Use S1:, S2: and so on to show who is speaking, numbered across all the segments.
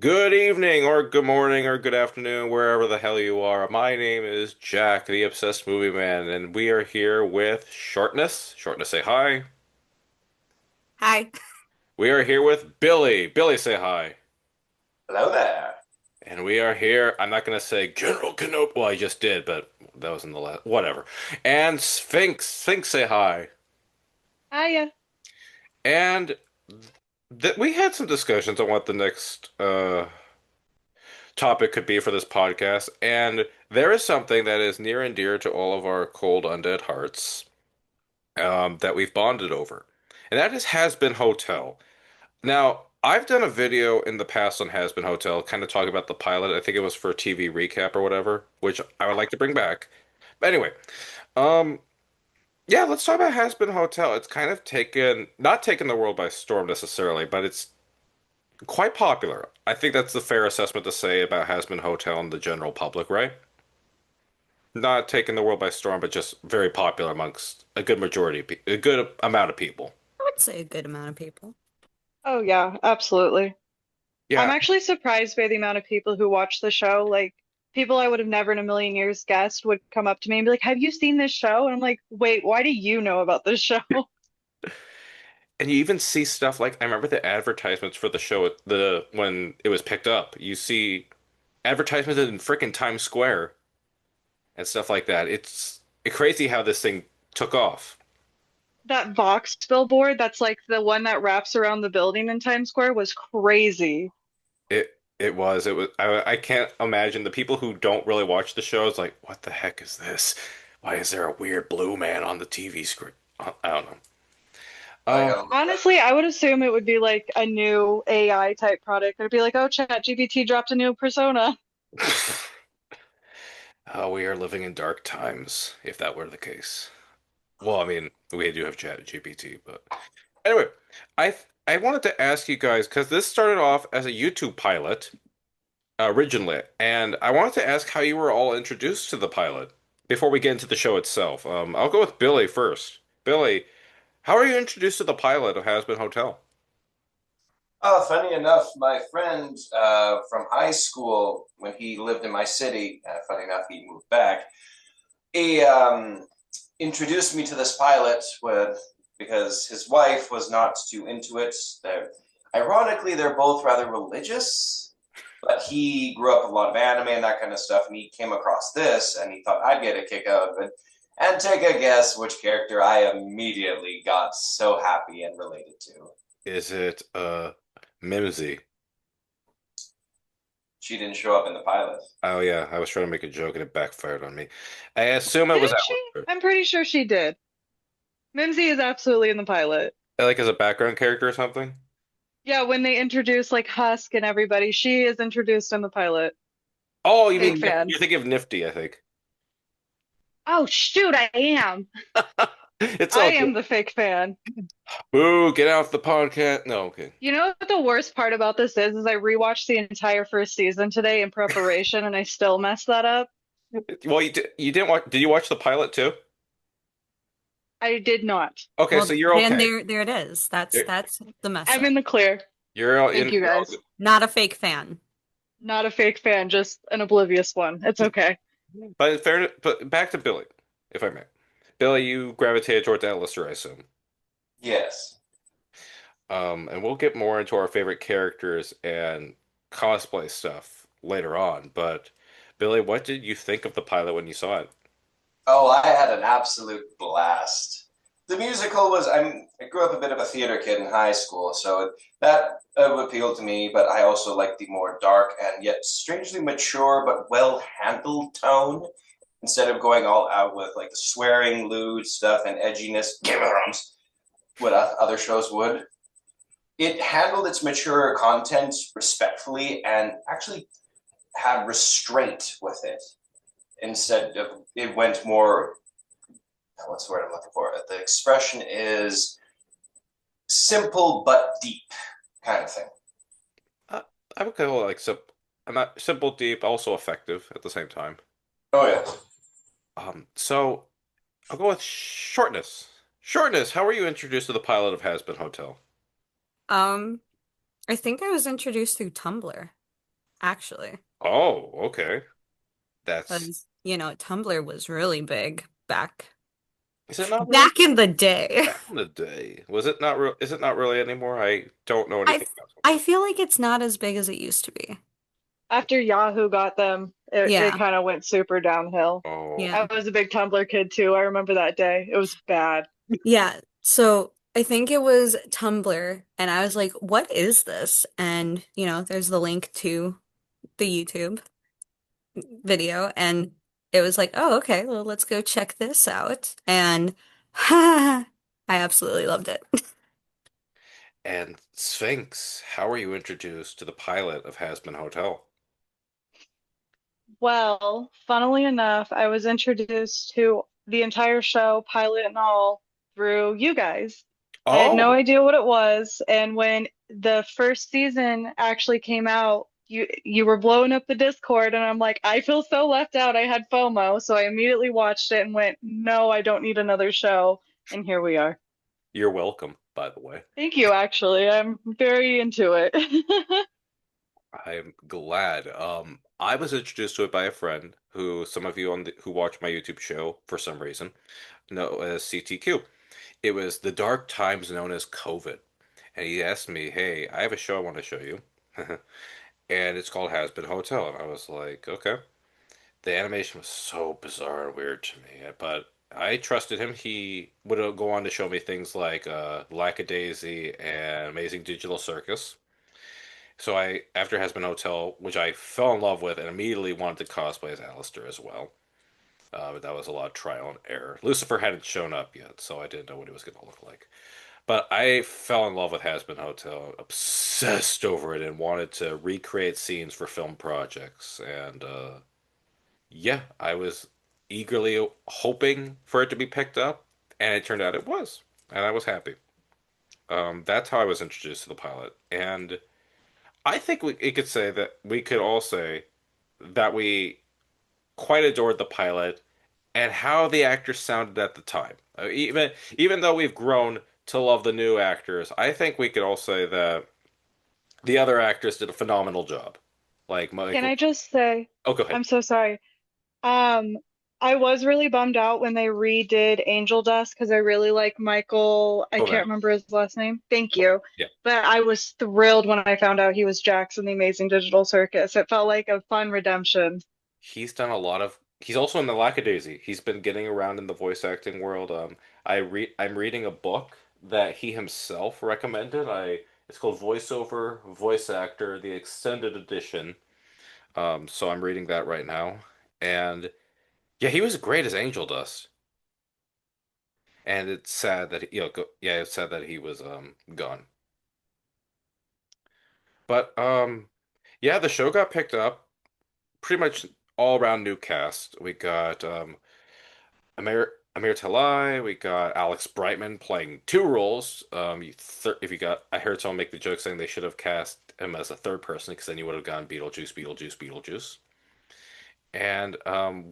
S1: Good evening, or good morning, or good afternoon, wherever the hell you are. My name is Jack, the Obsessed Movie Man, and we are here with Shortness. Shortness, say hi.
S2: Hi.
S1: We are here with Billy. Billy, say hi.
S3: Hello there.
S1: And we are here, I'm not going to say General Kenobi. Well, I just did, but that was in the last. Whatever. And Sphinx. Sphinx, say hi.
S2: Hiya.
S1: And we had some discussions on what the next topic could be for this podcast, and there is something that is near and dear to all of our cold undead hearts that we've bonded over, and that is Hazbin Hotel. Now, I've done a video in the past on Hazbin Hotel, kind of talking about the pilot. I think it was for a TV recap or whatever, which I would like to bring back. But anyway, um, yeah, let's talk about Hazbin Hotel. It's kind of not taken the world by storm necessarily, but it's quite popular. I think that's the fair assessment to say about Hazbin Hotel and the general public, right? Not taking the world by storm, but just very popular amongst a good majority, a good amount of people.
S2: I would say a good amount of people.
S4: Oh yeah, absolutely. I'm
S1: Yeah,
S4: actually surprised by the amount of people who watch the show. Like people I would have never in a million years guessed would come up to me and be like, "Have you seen this show?" And I'm like, "Wait, why do you know about this show?"
S1: and you even see stuff like I remember the advertisements for the show the when it was picked up. You see advertisements in freaking Times Square and stuff like that. It's crazy how this thing took off.
S4: That Vox billboard, that's like the one that wraps around the building in Times Square, was crazy.
S1: It was I can't imagine the people who don't really watch the show is like, what the heck is this? Why is there a weird blue man on the TV screen? I don't know.
S3: I
S1: Um,
S3: gotta look that.
S4: Honestly, I would assume it would be like a new AI type product. It'd be like, "Oh, ChatGPT dropped a new persona."
S1: Oh, we are living in dark times, if that were the case. Well, I mean, we do have Chat GPT, but anyway, I wanted to ask you guys because this started off as a YouTube pilot originally, and I wanted to ask how you were all introduced to the pilot before we get into the show itself. I'll go with Billy first. Billy, how are you introduced to the pilot of Hazbin Hotel?
S3: Oh, funny enough, my friend from high school, when he lived in my city, funny enough, he moved back. He introduced me to this pilot with because his wife was not too into it. Ironically, they're both rather religious, but he grew up with a lot of anime and that kind of stuff, and he came across this, and he thought I'd get a kick out of it. And take a guess which character I immediately got so happy and related to.
S1: Is it Mimsy?
S3: She didn't show up in the pilot.
S1: Oh yeah, I was trying to make a joke and it backfired on me. I assume it was
S4: Didn't she?
S1: Alistair.
S4: I'm pretty sure she did. Mimsy is absolutely in the pilot.
S1: Like as a background character or something?
S4: Yeah, when they introduce like Husk and everybody, she is introduced in the pilot.
S1: Oh, you
S4: Fake
S1: mean
S4: fan.
S1: you're thinking of Nifty, I think.
S4: Oh shoot, I am.
S1: It's
S4: I
S1: all good.
S4: am the fake fan.
S1: Boo, get off the podcast. No, okay.
S4: You know what the worst part about this is I rewatched the entire first season today in preparation and I still messed that up.
S1: Well, you didn't watch. Did you watch the pilot too?
S4: I did not.
S1: Okay, so
S2: Well,
S1: you're
S2: then
S1: okay.
S2: there it is. That's
S1: You're,
S2: that's the mess
S4: I'm
S2: up.
S4: in the clear.
S1: you're all
S4: Thank
S1: in.
S4: you
S1: You're all
S4: guys.
S1: good.
S2: Not a fake fan.
S4: Not a fake fan, just an oblivious one. It's okay.
S1: But in fairness, but back to Billy, if I may. Billy, you gravitated towards Alistair, I assume.
S3: Yes.
S1: And we'll get more into our favorite characters and cosplay stuff later on. But Billy, what did you think of the pilot when you saw it?
S3: Oh, I had an absolute blast. The musical was, I grew up a bit of a theater kid in high school, so that appealed to me, but I also like the more dark and yet strangely mature but well handled tone instead of going all out with like the swearing, lewd stuff and edginess, what other shows would. It handled its mature content respectfully and actually had restraint with it instead of it went more what's the word I'm looking for? The expression is simple but deep kind of thing.
S1: Uh, I would call it like I'm not simple, deep, also effective at the same time.
S3: Oh yeah.
S1: So I'll go with shortness. Shortness, how were you introduced to the pilot of Hazbin Hotel?
S2: Um, I think I was introduced through Tumblr. actually.
S1: Oh, okay. That's
S2: Because, Tumblr was really big
S1: is it not really
S2: back in the day.
S1: back in the day? Was it not real? Is it not really anymore? I don't know
S2: I
S1: anything about
S2: I
S1: Tumblr.
S2: feel like it's not as big as it used to be.
S4: After Yahoo got them, it
S2: Yeah.
S4: kind of went super downhill.
S1: Oh,
S2: Yeah.
S4: I was a big Tumblr kid too. I remember that day. It was bad.
S2: Yeah. So I think it was Tumblr, and I was like, what is this? And, there's the link to the YouTube video, and it was like, oh, okay, well, let's go check this out. And I absolutely loved it.
S1: and Sphinx. How were you introduced to the pilot of Hazbin Hotel?
S4: Well, funnily enough, I was introduced to the entire show, pilot and all, through you guys. I had no
S1: Oh,
S4: idea what it was, and when the first season actually came out, you were blowing up the Discord, and I'm like, I feel so left out. I had FOMO, so I immediately watched it and went, no, I don't need another show. And here we are.
S1: you're welcome, by the way.
S4: Thank you, actually. I'm very into it.
S1: I'm glad. I was introduced to it by a friend who some of you who watch my YouTube show for some reason know as CTQ. It was the dark times known as COVID. And he asked me, "Hey, I have a show I want to show you." And it's called Has Been Hotel. And I was like, "Okay." The animation was so bizarre and weird to me, but I trusted him. He would go on to show me things like Lackadaisy and Amazing Digital Circus. So after Has Been Hotel, which I fell in love with and immediately wanted to cosplay as Alistair as well. But that was a lot of trial and error. Lucifer hadn't shown up yet, so I didn't know what he was going to look like. But I fell in love with Has Been Hotel, obsessed over it, and wanted to recreate scenes for film projects. And yeah, I was eagerly hoping for it to be picked up, and it turned out it was, and I was happy. That's how I was introduced to the pilot, and I think it could say that we could all say that we quite adored the pilot and how the actors sounded at the time. Even though we've grown to love the new actors, I think we could all say that the other actors did a phenomenal job. Like
S4: Can
S1: Michael.
S4: I just say,
S1: Oh, go
S4: I'm
S1: ahead.
S4: so sorry. Um, I was really bummed out when they redid Angel Dust because I really like Michael. I
S1: O.M.M.
S4: can't remember his last name. Thank you.
S1: Yeah.
S4: But I was thrilled when I found out he was Jax in the Amazing Digital Circus. It felt like a fun redemption.
S1: He's done a lot of. He's also in the Lackadaisy. He's been getting around in the voice acting world. I'm reading a book that he himself recommended. It's called Voiceover Voice Actor, the Extended Edition. So I'm reading that right now. And yeah, he was great as Angel Dust. And it's sad that yeah, it's sad that he was gone. But yeah, the show got picked up. Pretty much all around new cast. We got Amir Talai. We got Alex Brightman playing two roles. If you got, I heard someone make the joke saying they should have cast him as a third person because then you would have gone Beetlejuice, Beetlejuice, Beetlejuice. And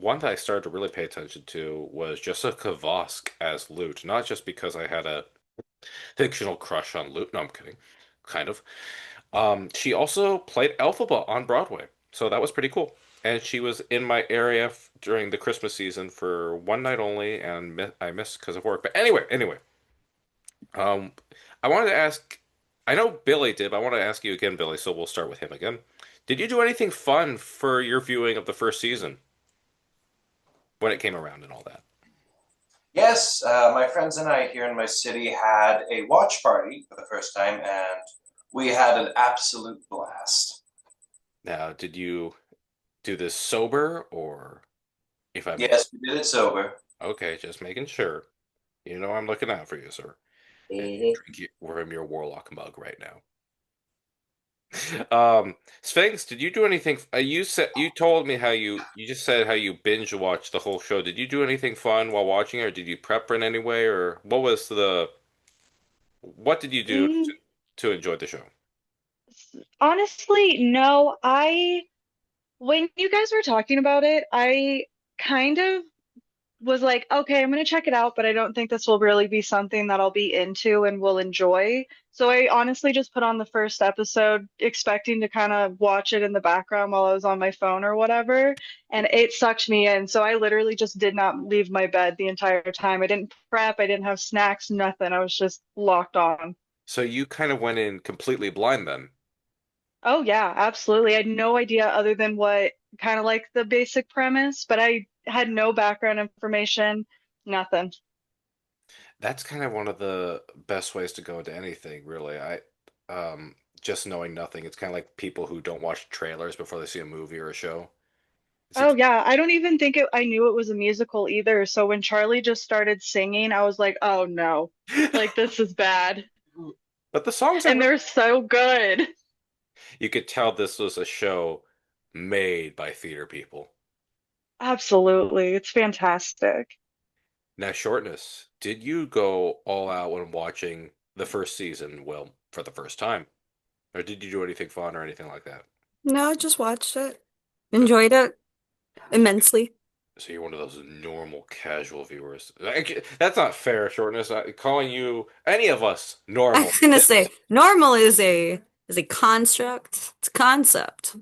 S1: one that I started to really pay attention to was Jessica Vosk as Lute, not just because I had a fictional crush on Lute. No, I'm kidding. Kind of. She also played Elphaba on Broadway, so that was pretty cool. And she was in my area during the Christmas season for one night only, and I missed because of work. But anyway, um, I wanted to ask. I know Billy did, but I want to ask you again, Billy. So we'll start with him again. Did you do anything fun for your viewing of the first season when it came around and all that?
S3: Yes, my friends and I here in my city had a watch party for the first time, and we had an absolute blast.
S1: Now, did you do this sober or if I may?
S3: Yes, we did it sober.
S1: Okay, just making sure. You know I'm looking out for you, sir. And you
S3: Mhm.
S1: drink from your warlock mug right now. Sphinx, did you do anything? You told me how you just said how you binge watched the whole show. Did you do anything fun while watching it, or did you prep in any way, or what did you do
S4: Mm,
S1: to enjoy the show?
S4: honestly, no. When you guys were talking about it, I kind of was like, okay, I'm gonna check it out, but I don't think this will really be something that I'll be into and will enjoy. So I honestly just put on the first episode, expecting to kind of watch it in the background while I was on my phone or whatever, and it sucked me in. So I literally just did not leave my bed the entire time. I didn't prep, I didn't have snacks, nothing. I was just locked on.
S1: So you kind of went in completely blind then.
S4: Oh yeah, absolutely. I had no idea other than what kind of like the basic premise, but I had no background information, nothing.
S1: That's kind of one of the best ways to go into anything, really. Just knowing nothing. It's kind of like people who don't watch trailers before they see a movie or a show. It's
S4: Oh
S1: ex
S4: yeah, I don't even think I knew it was a musical either. So when Charlie just started singing, I was like, "Oh no. Like this is bad."
S1: But the songs are
S4: And
S1: really,
S4: they're so good.
S1: you could tell this was a show made by theater people.
S4: Absolutely. It's fantastic.
S1: Now, Shortness, did you go all out when watching the first season, well, for the first time? Or did you do anything fun or anything like that?
S2: No, I just watched it.
S1: So,
S2: Enjoyed it immensely.
S1: so you're one of those normal, casual viewers. That's not fair, Shortness. Calling you, any of us,
S2: I'm
S1: normal.
S2: gonna say normal is a construct. It's a concept.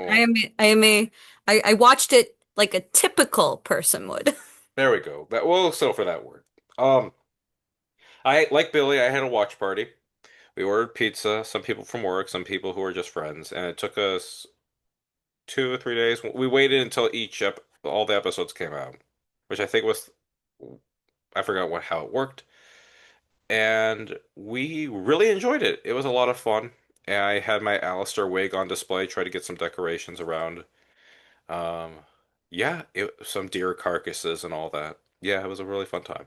S2: I
S1: Normal.
S2: am I am a I watched it like a typical person would.
S1: There we go. That we'll settle for that word. Um, I like Billy. I had a watch party. We ordered pizza. Some people from work, some people who were just friends, and it took us 2 or 3 days. We waited until all the episodes came out, which I think was, I forgot how it worked, and we really enjoyed it. It was a lot of fun. And I had my Alistair wig on display, tried to get some decorations around. Um, yeah, some deer carcasses and all that. Yeah, it was a really fun time.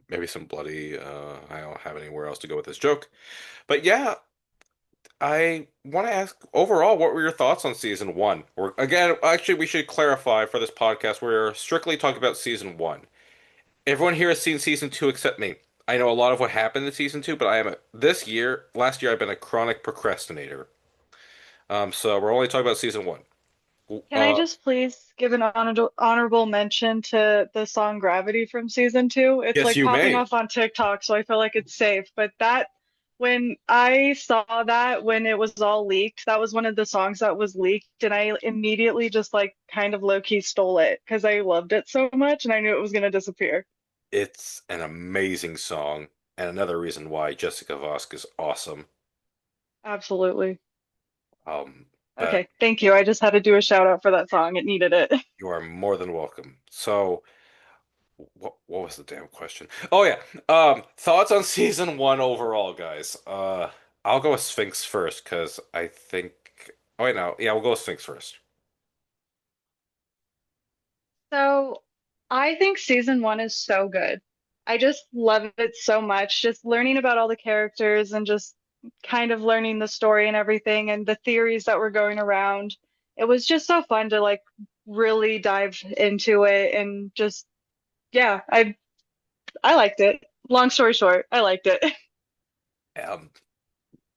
S1: Maybe some bloody. I don't have anywhere else to go with this joke, but yeah, I want to ask overall, what were your thoughts on season one? Or again, actually, we should clarify for this podcast, we're strictly talking about season one. Everyone here has seen season two except me. I know a lot of what happened in season two, but last year, I've been a chronic procrastinator. So we're only talking about season one.
S4: Can I
S1: Uh,
S4: just please give an honorable mention to the song Gravity from season two? It's
S1: yes,
S4: like
S1: you
S4: popping
S1: may.
S4: off on TikTok, so I feel like it's safe. But that, when I saw that when it was all leaked, that was one of the songs that was leaked, and I immediately just like kind of low-key stole it because I loved it so much and I knew it was gonna disappear.
S1: It's an amazing song, and another reason why Jessica Vosk is awesome.
S4: Absolutely.
S1: Um, but
S4: Okay, thank you. I just had to do a shout out for that song. It needed it.
S1: you are more than welcome. So. What was the damn question? Oh yeah. Thoughts on season one overall, guys. I'll go with Sphinx first because I think. Oh wait, no. Yeah, we'll go with Sphinx first.
S4: So I think season one is so good. I just love it so much. Just learning about all the characters and just kind of learning the story and everything and the theories that were going around. It was just so fun to like really dive into it and just yeah, I liked it. Long story short, I liked it.
S1: Um,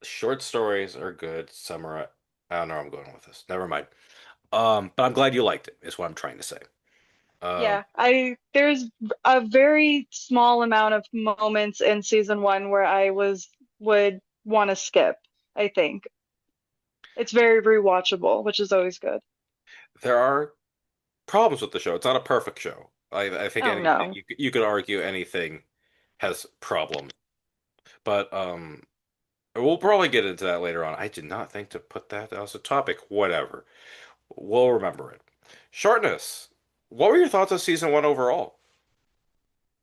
S1: Short stories are good. Summarize. I don't know where I'm going with this. Never mind. But I'm glad you liked it. Is what I'm trying to say. Um,
S4: Yeah, I there's a very small amount of moments in season one where I would want to skip, I think. It's very rewatchable, which is always good.
S1: there are problems with the show. It's not a perfect show. I think
S4: Oh
S1: anything
S4: no.
S1: you could argue anything has problems, but we'll probably get into that later on. I did not think to put that as a topic. Whatever. We'll remember it. Shortness. What were your thoughts on season one overall?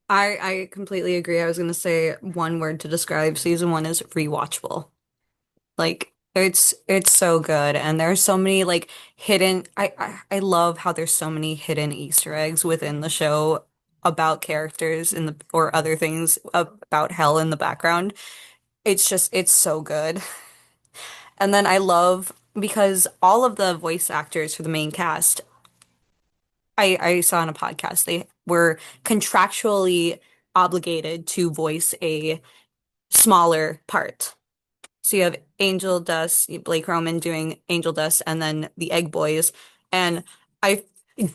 S2: I completely agree. I was gonna say one word to describe season one is rewatchable. Like it's so good, and there's so many like hidden. I love how there's so many hidden Easter eggs within the show about characters in the or other things about hell in the background. It's so good. And then I love because all of the voice actors for the main cast, I saw on a podcast, they were contractually obligated to voice a smaller part. So you have Angel Dust, Blake Roman doing Angel Dust, and then the Egg Boys. And I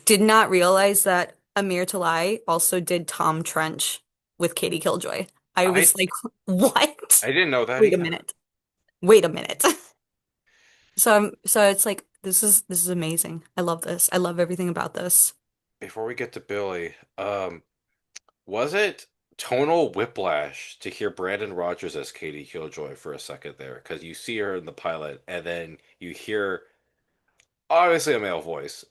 S2: Did not realize that Amir Talai also did Tom Trench with Katie Killjoy. I
S1: I
S2: was like, what?
S1: I didn't know that
S2: Wait a
S1: either.
S2: minute. Wait a minute. So it's like this is amazing. I love this. I love everything about this.
S1: Before we get to Billy, was it tonal whiplash to hear Brandon Rogers as Katie Killjoy for a second there? Because you see her in the pilot, and then you hear obviously a male voice,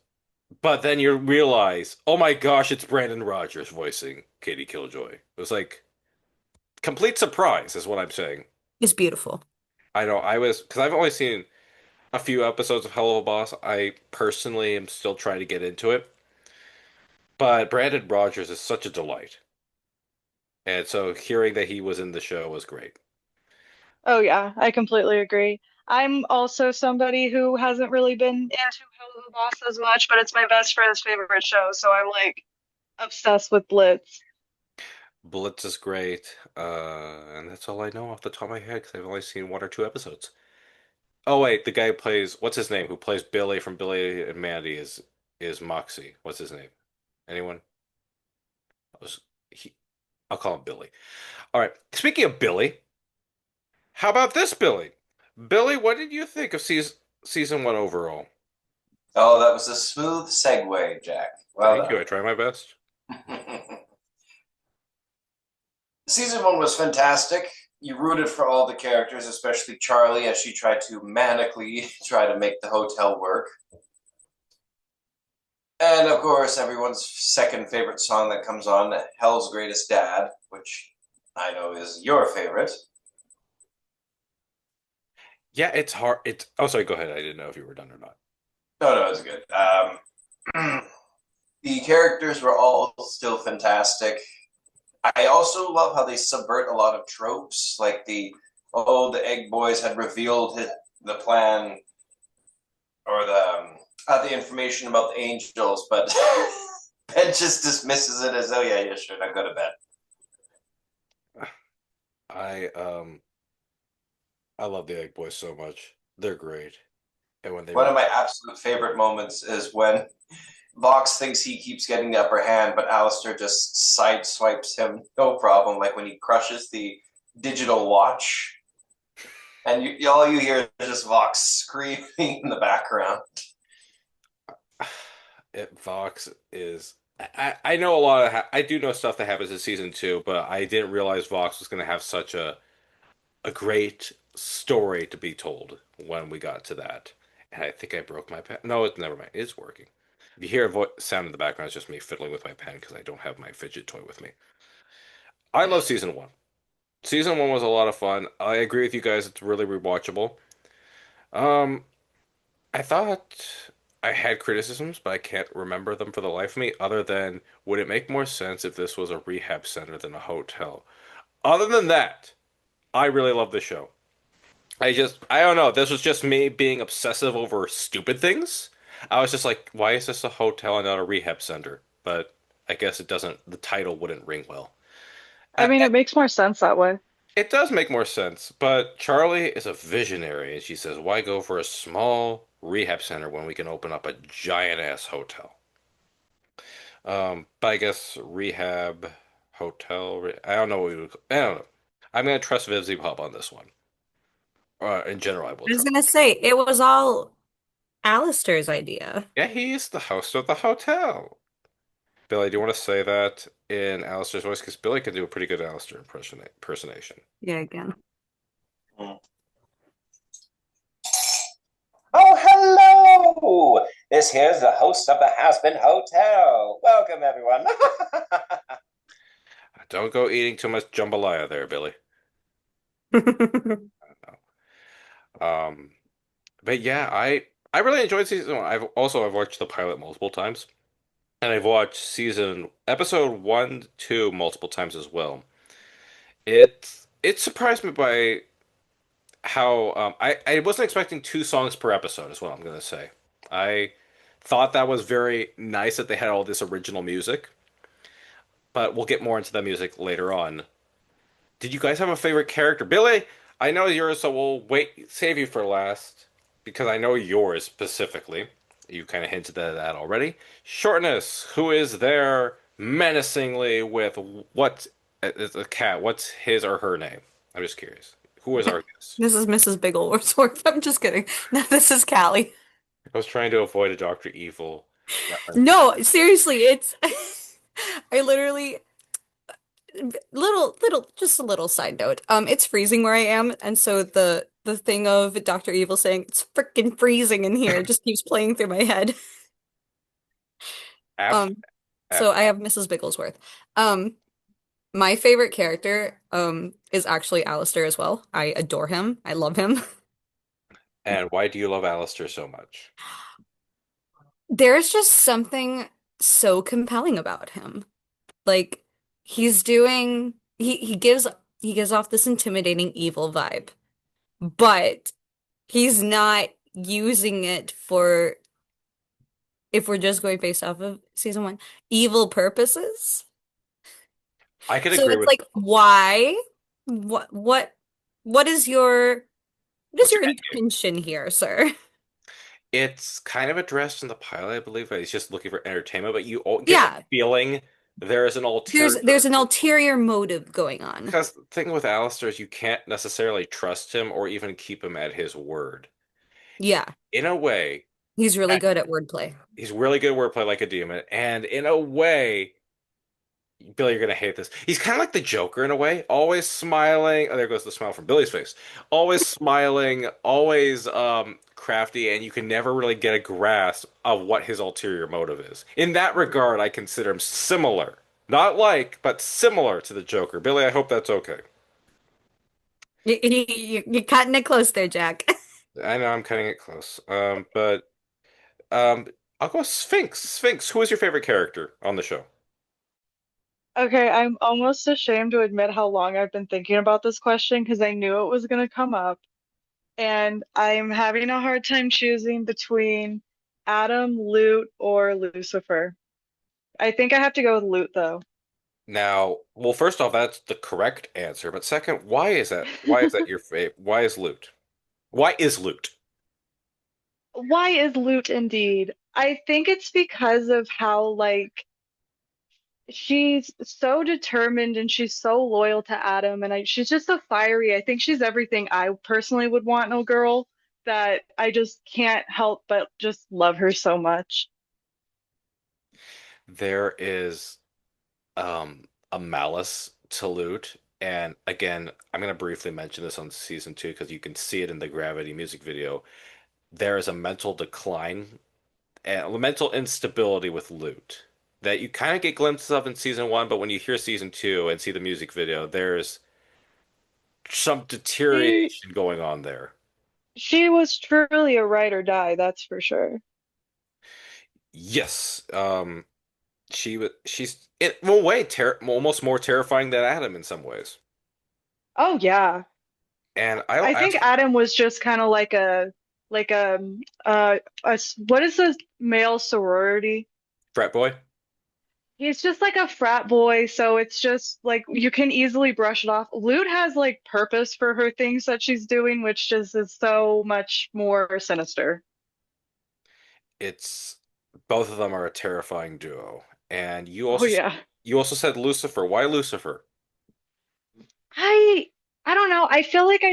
S1: but then you realize, oh my gosh, it's Brandon Rogers voicing Katie Killjoy. It was like complete surprise, is what I'm saying.
S2: It's beautiful.
S1: I know I was because I've only seen a few episodes of Hello Boss. I personally am still trying to get into it, but Brandon Rogers is such a delight. And so hearing that he was in the show was great.
S4: Oh yeah, I completely agree. I'm also somebody who hasn't really been into Hello Boss as much, but it's my best friend's favorite show, so I'm like obsessed with Blitz.
S1: Blitz is great, and that's all I know off the top of my head because I've only seen one or two episodes. Oh wait, the guy who plays what's his name? Who plays Billy from Billy and Mandy is Moxie. What's his name? Anyone? I was, he, I'll call him Billy. All right. Speaking of Billy, how about this Billy? Billy, what did you think of season one overall?
S3: Oh, that was a smooth segue, Jack. Well
S1: Thank you.
S3: done.
S1: I try my best.
S3: Season one was fantastic. You rooted for all the characters, especially Charlie, as she tried to manically try to make the hotel work. And of course, everyone's second favorite song that comes on, Hell's Greatest Dad, which I know is your favorite.
S1: Yeah, it's hard. It's. Oh, sorry. Go ahead. I didn't know if you were done or not.
S3: No, no, it's good. The characters were all still fantastic. I also love how they subvert a lot of tropes, like the egg boys had revealed the plan or the information about the angels, but Ben just dismisses it as, oh yeah, yeah, sure, now go to bed.
S1: I I love the Egg Boys so much. They're great. And when they
S3: One
S1: re
S3: of my absolute favorite moments is when Vox thinks he keeps getting the upper hand, but Alistair just sideswipes him, no problem. Like when he crushes the digital watch, and all you hear is just Vox screaming in the background.
S1: Vox is. I know a lot of I do know stuff that happens in season two, but I didn't realize Vox was going to have such a great story to be told when we got to that. And I think I broke my pen. No, it's never mind. It's working. If you hear a sound in the background, it's just me fiddling with my pen because I don't have my fidget toy with me. I love season one. Season one was a lot of fun. I agree with you guys. It's really rewatchable. Um, I thought I had criticisms, but I can't remember them for the life of me, other than would it make more sense if this was a rehab center than a hotel? Other than that, I really love the show. I don't know. This was just me being obsessive over stupid things. I was just like, why is this a hotel and not a rehab center? But I guess it doesn't, the title wouldn't ring well.
S4: I mean, it makes more sense that way.
S1: It does make more sense, but Charlie is a visionary, and she says, why go for a small rehab center when we can open up a giant ass hotel? But I guess rehab, hotel, I don't know what we would, I don't know. I'm gonna trust Vivzy Pub on this one. In general, I will
S2: I was
S1: trust.
S2: gonna say it was all Alistair's idea.
S1: Yeah, he's the host of the hotel. Billy, do you want to say that in Alistair's voice? Because Billy can do a pretty good Alistair impersonation.
S2: Yeah, again.
S3: Oh, hello! This here's the host of the Hazbin Hotel. Welcome, everyone.
S1: Don't go eating too much jambalaya there, Billy. Um, but yeah, I really enjoyed season one. I've watched the pilot multiple times, and I've watched season episode one, two multiple times as well. It surprised me by how I wasn't expecting two songs per episode, is what I'm gonna say. I thought that was very nice that they had all this original music, but we'll get more into the music later on. Did you guys have a favorite character? Billy, I know yours, so we'll save you for last because I know yours specifically. You kind of hinted at that already. Shortness, who is there menacingly with what? It's a cat. What's his or her name? I'm just curious. Who is our guest?
S2: This is Mrs. Bigglesworth. I'm just kidding. No, this is Callie.
S1: I was trying to avoid a Doctor Evil reference.
S2: No, seriously, it's I literally just a little side note. It's freezing where I am, and so the thing of Dr. Evil saying it's freaking freezing in here just keeps playing through my head.
S1: Ab
S2: Um, so
S1: ab
S2: I have Mrs. Bigglesworth. Um, my favorite character is actually Alistair as well. I adore him. I love him.
S1: and why do you love Alistair so much?
S2: There's just something so compelling about him. Like he gives off this intimidating evil vibe, but he's not using it for, if we're just going based off of season one, evil purposes.
S1: I could
S2: So
S1: agree
S2: it's
S1: with
S2: like, why? What what what is
S1: what's your
S2: your
S1: end game?
S2: intention here, sir?
S1: It's kind of addressed in the pilot, I believe, but he's just looking for entertainment, but you get the
S2: Yeah,
S1: feeling there is an ulterior.
S2: there's an ulterior motive going on.
S1: Because the thing with Alistair is you can't necessarily trust him or even keep him at his word.
S2: Yeah,
S1: In a way,
S2: he's really
S1: uh,
S2: good at wordplay.
S1: he's really good at wordplay like a demon, and in a way, Billy, you're gonna hate this. He's kind of like the Joker in a way, always smiling. Oh, there goes the smile from Billy's face. Always smiling, always crafty, and you can never really get a grasp of what his ulterior motive is. In that regard, I consider him similar, not like, but similar to the Joker. Billy, I hope that's okay.
S2: You're cutting it close there, Jack.
S1: I know I'm cutting it close. But um, I'll go Sphinx. Sphinx, who is your favorite character on the show?
S4: Okay, I'm almost ashamed to admit how long I've been thinking about this question because I knew it was going to come up. And I'm having a hard time choosing between Adam, Lute, or Lucifer. I think I have to go with Lute though.
S1: Now, well, first off, that's the correct answer. But second, why is that? Why is that your favorite? Why is Loot? Why is Loot?
S4: Why is Lute indeed? I think it's because of how like she's so determined and she's so loyal to Adam and she's just so fiery. I think she's everything I personally would want in a girl that I just can't help but just love her so much.
S1: There is a malice to Loot, and again, I'm gonna briefly mention this on season two because you can see it in the Gravity music video. There is a mental decline and mental instability with Loot that you kind of get glimpses of in season one, but when you hear season two and see the music video, there's some
S4: She
S1: deterioration going on there.
S4: she was truly a ride or die, that's for sure.
S1: Yes, she's in a way almost more terrifying than Adam in some ways.
S4: Oh yeah.
S1: And I'll
S4: I think
S1: ask
S4: Adam was just kind of like what is the male sorority?
S1: Frat Boy,
S4: He's just like a frat boy, so it's just like you can easily brush it off. Lute has like purpose for her things that she's doing, which just is so much more sinister.
S1: it's both of them are a terrifying duo. And
S4: Oh yeah.
S1: you also said Lucifer. Why Lucifer?
S4: I I don't know. I feel like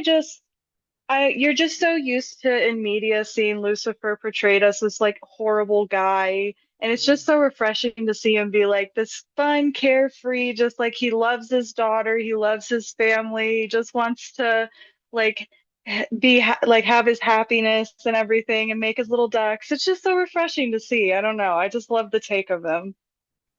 S4: I you're just so used to in media seeing Lucifer portrayed as this like horrible guy, and it's just so refreshing to see him be like this fun, carefree, just like he loves his daughter, he loves his family, he just wants to like be ha like have his happiness and everything and make his little ducks. It's just so refreshing to see. I don't know. I just love the take of him.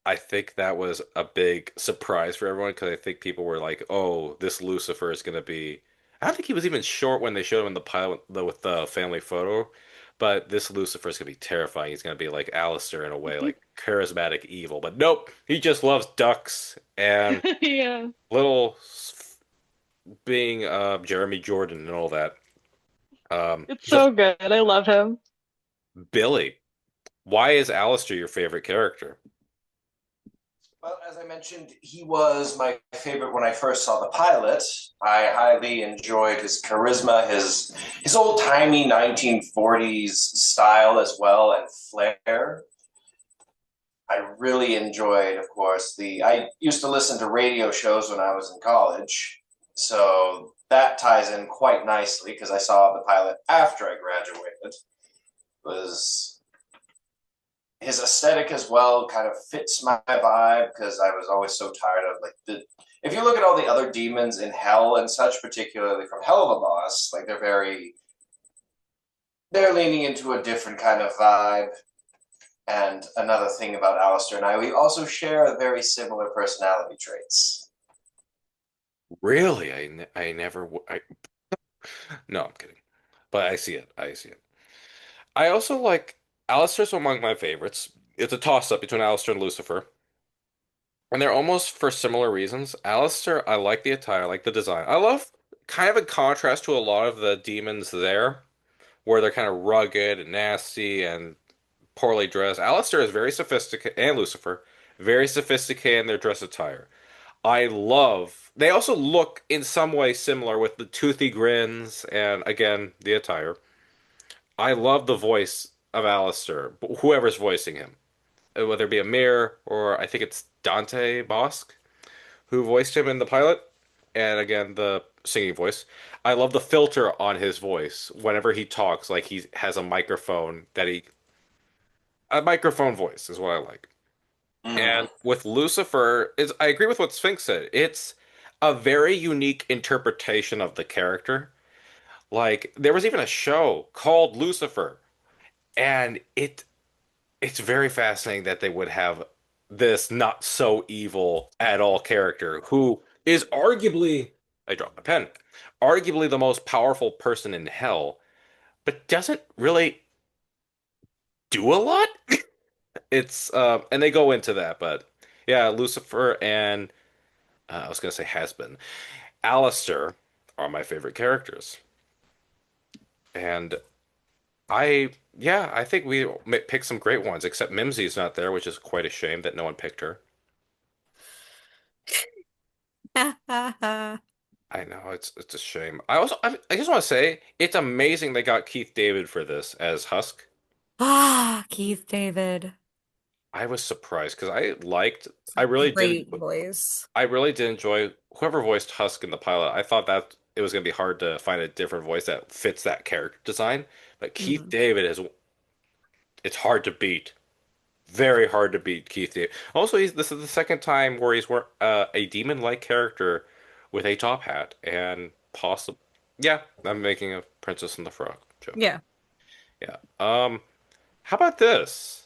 S1: I think that was a big surprise for everyone because I think people were like, "Oh, this Lucifer is going to be." I don't think he was even short when they showed him in the pilot with the family photo, but this Lucifer is going to be terrifying. He's going to be like Alistair in a way, like charismatic evil. But nope, he just loves ducks and
S4: Yeah,
S1: little being Jeremy Jordan and all that.
S4: it's
S1: So
S4: so good. I love him.
S1: Billy, why is Alistair your favorite character?
S3: Well, as I mentioned, he was my favorite when I first saw the pilot. I highly enjoyed his charisma, his old timey 1940s style as well, and flair. I really enjoyed, of course, the. I used to listen to radio shows when I was in college, so that ties in quite nicely because I saw the pilot after I graduated. Was his aesthetic as well kind of fits my vibe because I was always so tired of like the. If you look at all the other demons in hell and such, particularly from Hell of a Boss, like they're leaning into a different kind of vibe. And another thing about Alistair and I, we also share very similar personality traits.
S1: Really? I never no, I'm kidding. But I see it. I see it. I also like Alistair's among my favorites. It's a toss-up between Alistair and Lucifer. And they're almost for similar reasons. Alistair, I like the attire, I like the design. I love kind of in contrast to a lot of the demons there, where they're kind of rugged and nasty and poorly dressed. Alistair is very sophisticated, and Lucifer, very sophisticated in their dress attire. I love. They also look in some way similar with the toothy grins and again the attire. I love the voice of Alistair, whoever's voicing him, whether it be Amir or I think it's Dante Bosque who voiced him in the pilot, and again the singing voice. I love the filter on his voice whenever he talks, like he has a microphone that he a microphone voice is what I like.
S3: Mm.
S1: And with Lucifer, is I agree with what Sphinx said. It's a very unique interpretation of the character. Like there was even a show called Lucifer, and it's very fascinating that they would have this not so evil at all character who is arguably, I dropped my pen, arguably the most powerful person in hell, but doesn't really do a lot. It's and they go into that, but yeah, Lucifer and I was gonna say Hazbin, Alistair are my favorite characters, and yeah, I think we picked some great ones. Except Mimsy's not there, which is quite a shame that no one picked her. I know it's a shame. I just want to say it's amazing they got Keith David for this as Husk.
S2: Ah, Keith David.
S1: I was surprised because I really did
S2: Great voice.
S1: I really did enjoy whoever voiced Husk in the pilot. I thought that it was going to be hard to find a different voice that fits that character design, but Keith
S2: Mhm.
S1: David is it's hard to beat. Very hard to beat Keith David. Also, this is the second time where he's a demon-like character with a top hat and possible. Yeah, I'm making a Princess and the Frog joke.
S2: Yeah.
S1: Yeah. How about this?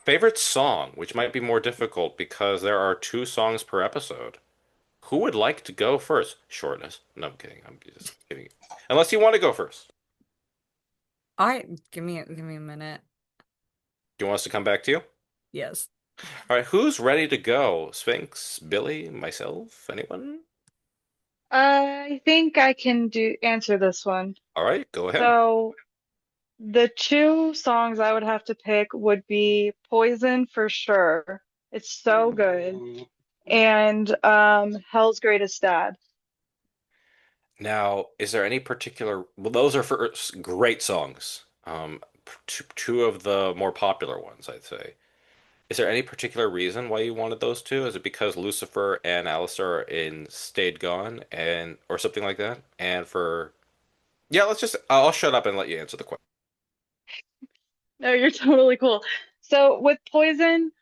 S1: Favorite song, which might be more difficult because there are two songs per episode. Who would like to go first? Shortness. No, I'm kidding. I'm just kidding. Unless you want to go first.
S2: All right, give me a minute.
S1: Do you want us to come back to you?
S2: Yes.
S1: All right, who's ready to go? Sphinx, Billy, myself, anyone?
S4: I think I can do answer this one.
S1: All right, go ahead.
S4: So the two songs I would have to pick would be Poison for sure. It's so good. And Hell's Greatest Dad.
S1: Now, is there any particular? Well, those are for great songs. Two of the more popular ones, I'd say. Is there any particular reason why you wanted those two? Is it because Lucifer and Alistair are in Stayed Gone and or something like that? And for yeah, I'll shut up and let you answer the question.
S4: No, you're totally cool. So with Poison,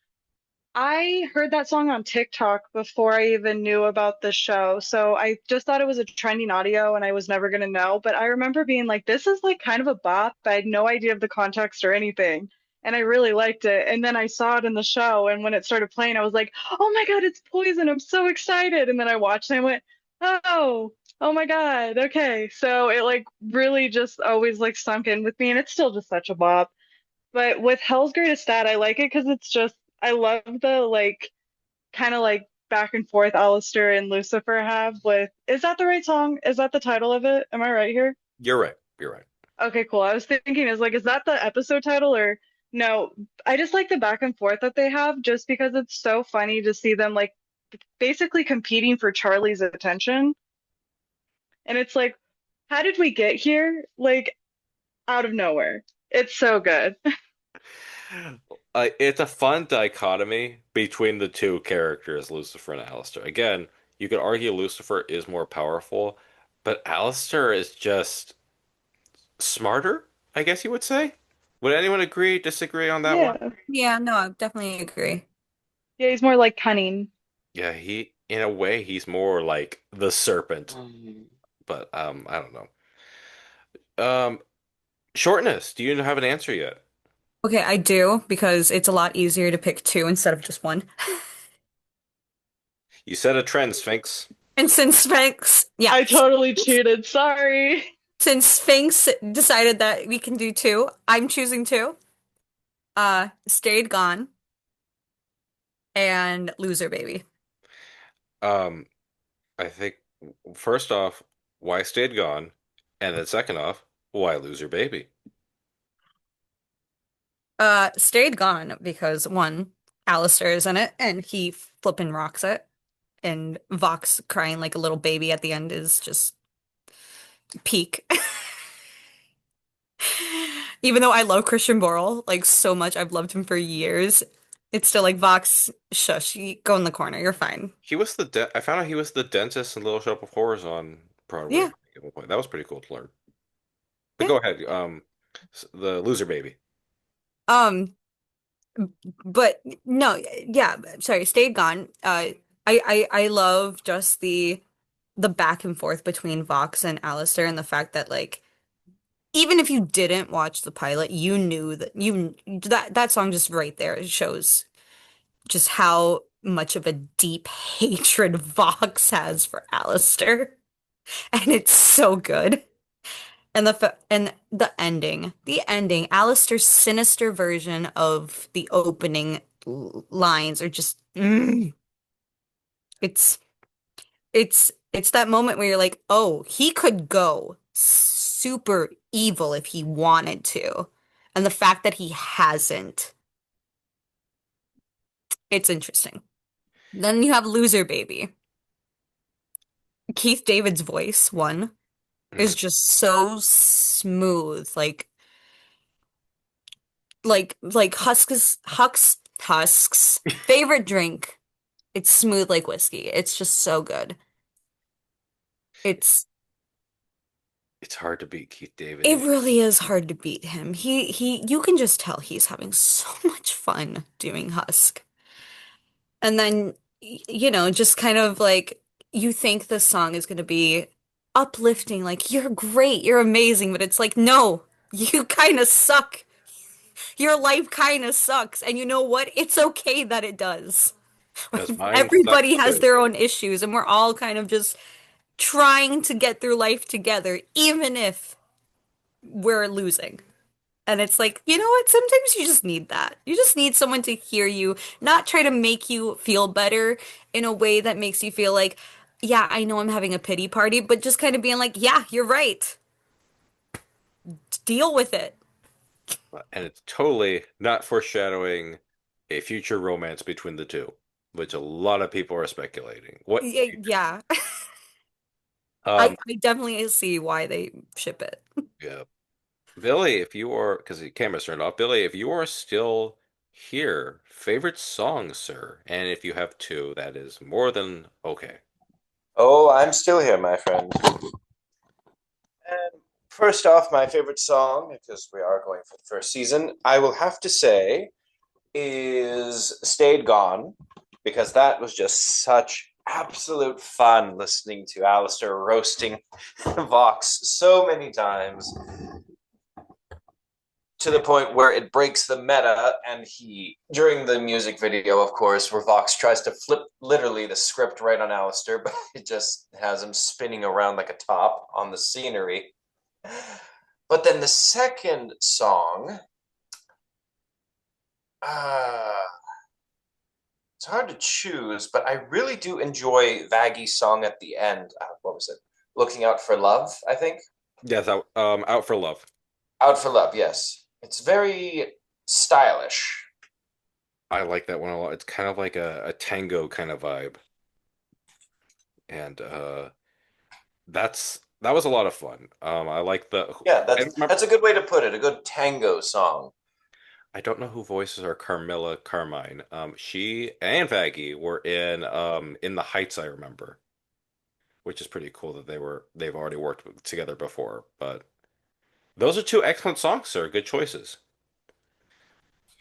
S4: I heard that song on TikTok before I even knew about the show. So I just thought it was a trending audio and I was never gonna know. But I remember being like, this is like kind of a bop. I had no idea of the context or anything. And I really liked it. And then I saw it in the show. And when it started playing, I was like, oh my God, it's Poison. I'm so excited. And then I watched and I went, oh, oh my God. Okay. So it like really just always like sunk in with me. And it's still just such a bop. But with Hell's Greatest Dad, I like it because it's just I love the like kind of like back and forth Alistair and Lucifer have with is that the right song? Is that the title of it? Am I right here?
S1: You're right. You're right.
S4: Okay, cool. I was thinking is like is that the episode title or No, I just like the back and forth that they have just because it's so funny to see them like basically competing for Charlie's attention. And it's like, how did we get here? Like out of nowhere. It's so good.
S1: It's a fun dichotomy between the two characters, Lucifer and Alistair. Again, you could argue Lucifer is more powerful, but Alistair is just smarter, I guess you would say. Would anyone agree, disagree on that one?
S4: Yeah.
S2: Yeah, no, I definitely agree.
S4: Yeah, he's more like cunning.
S1: Yeah, in a way, he's more like the serpent, but I don't know. Um, Shortness, do you have an answer yet?
S2: Okay, I do because it's a lot easier to pick two instead of just one.
S1: You set a trend, Sphinx.
S2: And since Sphinx, yeah,
S4: I totally cheated. Sorry.
S2: since Sphinx decided that we can do two, I'm choosing two. Stayed Gone and Loser Baby.
S1: Um, I think first off, why stayed gone, and then second off, why lose your baby?
S2: Stayed Gone because one, Alistair is in it and he flippin' rocks it. And Vox crying like a little baby at the end is just peak. Even though I love Christian Borle like so much, I've loved him for years. It's still like Vox, shush, you go in the corner, you're fine.
S1: He was the de I found out he was the dentist in Little Shop of Horrors on Broadway
S2: Yeah,
S1: at one point. That was pretty cool to learn. But
S2: yeah.
S1: go ahead, the loser baby.
S2: Um, but no, yeah, sorry, Stayed Gone. I love just the back and forth between Vox and Alistair and the fact that like even if you didn't watch the pilot, you knew that that song just right there shows just how much of a deep hatred Vox has for Alistair. And it's so good. And the ending, Alistair's sinister version of the opening lines are just it's it's that moment where you're like, "Oh, he could go super evil if he wanted to." And the fact that he hasn't, it's interesting. Then you have Loser Baby. Keith David's voice, one, is
S1: Mhm.
S2: just so smooth. Like Husk's favorite drink. It's smooth like whiskey. It's just so good. It's
S1: It's hard to beat Keith David.
S2: it really is hard to beat him. He you can just tell he's having so much fun doing Husk. And then you know, just kind of like you think the song is going to be uplifting, like you're great, you're amazing, but it's like no, you kind of suck. Your life kind of sucks, and you know what? It's okay that it does.
S1: Because mine
S2: Everybody
S1: sucks
S2: has
S1: too.
S2: their own issues, and we're all kind of just trying to get through life together, even if we're losing. And it's like, you know what? Sometimes you just need that. You just need someone to hear you, not try to make you feel better in a way that makes you feel like, yeah, I know I'm having a pity party, but just kind of being like, yeah, you're right. Deal with it.
S1: And it's totally not foreshadowing a future romance between the two, which a lot of people are speculating. What future?
S2: Yeah.
S1: Um,
S2: I definitely see why they ship it.
S1: yeah. Billy, if you are, because the camera's turned off, Billy, if you are still here, favorite song, sir, and if you have two, that is more than okay.
S3: Oh, I'm still here, my friend. And first off, my favorite song, because we are going for the first season, I will have to say is Stayed Gone, because that was just such absolute fun listening to Alistair roasting Vox so many times to the point where it breaks the meta. And he, during the music video, of course, where Vox tries to flip literally the script right on Alistair, but it just has him spinning around like a top on the scenery. But then the second song, uh, it's hard to choose, but I really do enjoy Vaggy's song at the end. What was it? Looking Out for Love, I think.
S1: Yes, out for love.
S3: Out for Love, yes. It's very stylish.
S1: I like that one a lot. It's kind of like a tango kind of vibe, and that was a lot of fun. I like the.
S3: Yeah,
S1: I
S3: that's
S1: remember.
S3: that's a good way to put it. A good tango song.
S1: I don't know who voices are Carmilla Carmine. She and Vaggie were in the Heights. I remember, which is pretty cool that they've already worked together before. But those are two excellent songs, sir. Good choices.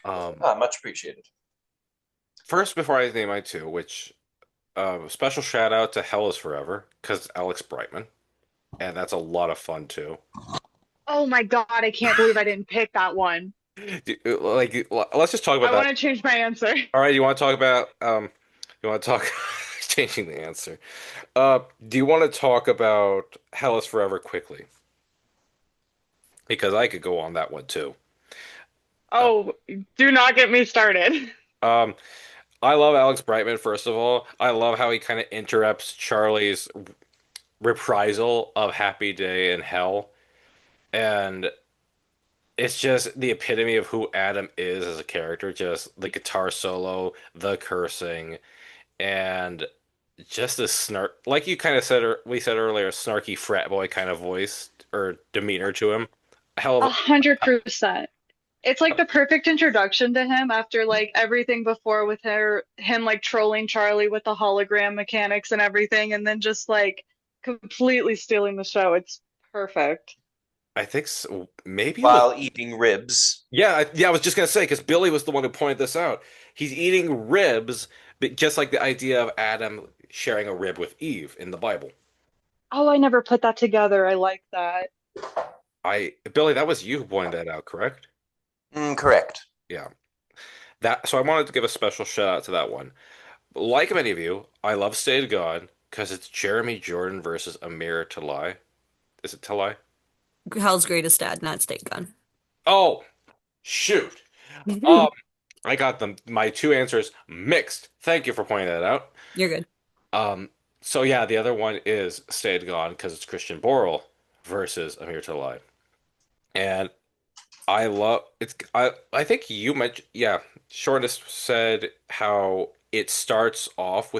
S1: Um,
S3: Ah, much appreciated.
S1: First, before I name my two, which special shout out to Hell is Forever because Alex Brightman, and that's a lot of fun too.
S4: Oh my God, I can't believe I didn't pick that one.
S1: Like, let's just talk about
S4: I
S1: that.
S4: want to change my answer.
S1: All right, you want to talk about you want to talk changing the answer. Do you want to talk about Hell is Forever quickly? Because I could go on that one too. Uh,
S4: Oh, do not get me started.
S1: um, I love Alex Brightman, first of all. I love how he kind of interrupts Charlie's reprisal of Happy Day in Hell. And it's just the epitome of who Adam is as a character. Just the guitar solo, the cursing, and just the snark. Like you kind of said, we said earlier, snarky frat boy kind of voice or demeanor to him. Hell
S4: A
S1: of
S4: hundred percent. It's like the perfect introduction to him after like everything before with him like trolling Charlie with the hologram mechanics and everything, and then just like completely stealing the show. It's perfect.
S1: I think so, maybe it was.
S3: While eating ribs.
S1: Yeah, yeah. I was just gonna say because Billy was the one who pointed this out. He's eating ribs, but just like the idea of Adam sharing a rib with Eve in the Bible.
S4: Oh, I never put that together. I like that.
S1: Billy, that was you who pointed that out, correct?
S3: Correct.
S1: Yeah. So I wanted to give a special shout out to that one. Like many of you, I love Stay to God because it's Jeremy Jordan versus Amir Talai. Is it Talai?
S2: Hell's Greatest Dad, not State Gun.
S1: Oh, shoot. Um, I got them. My two answers mixed. Thank you for pointing that out.
S2: You're good.
S1: Um, so yeah, the other one is Stay to God because it's Christian Borle versus Amir Talai. And I love it's I think you mentioned yeah, Shortness said how it starts off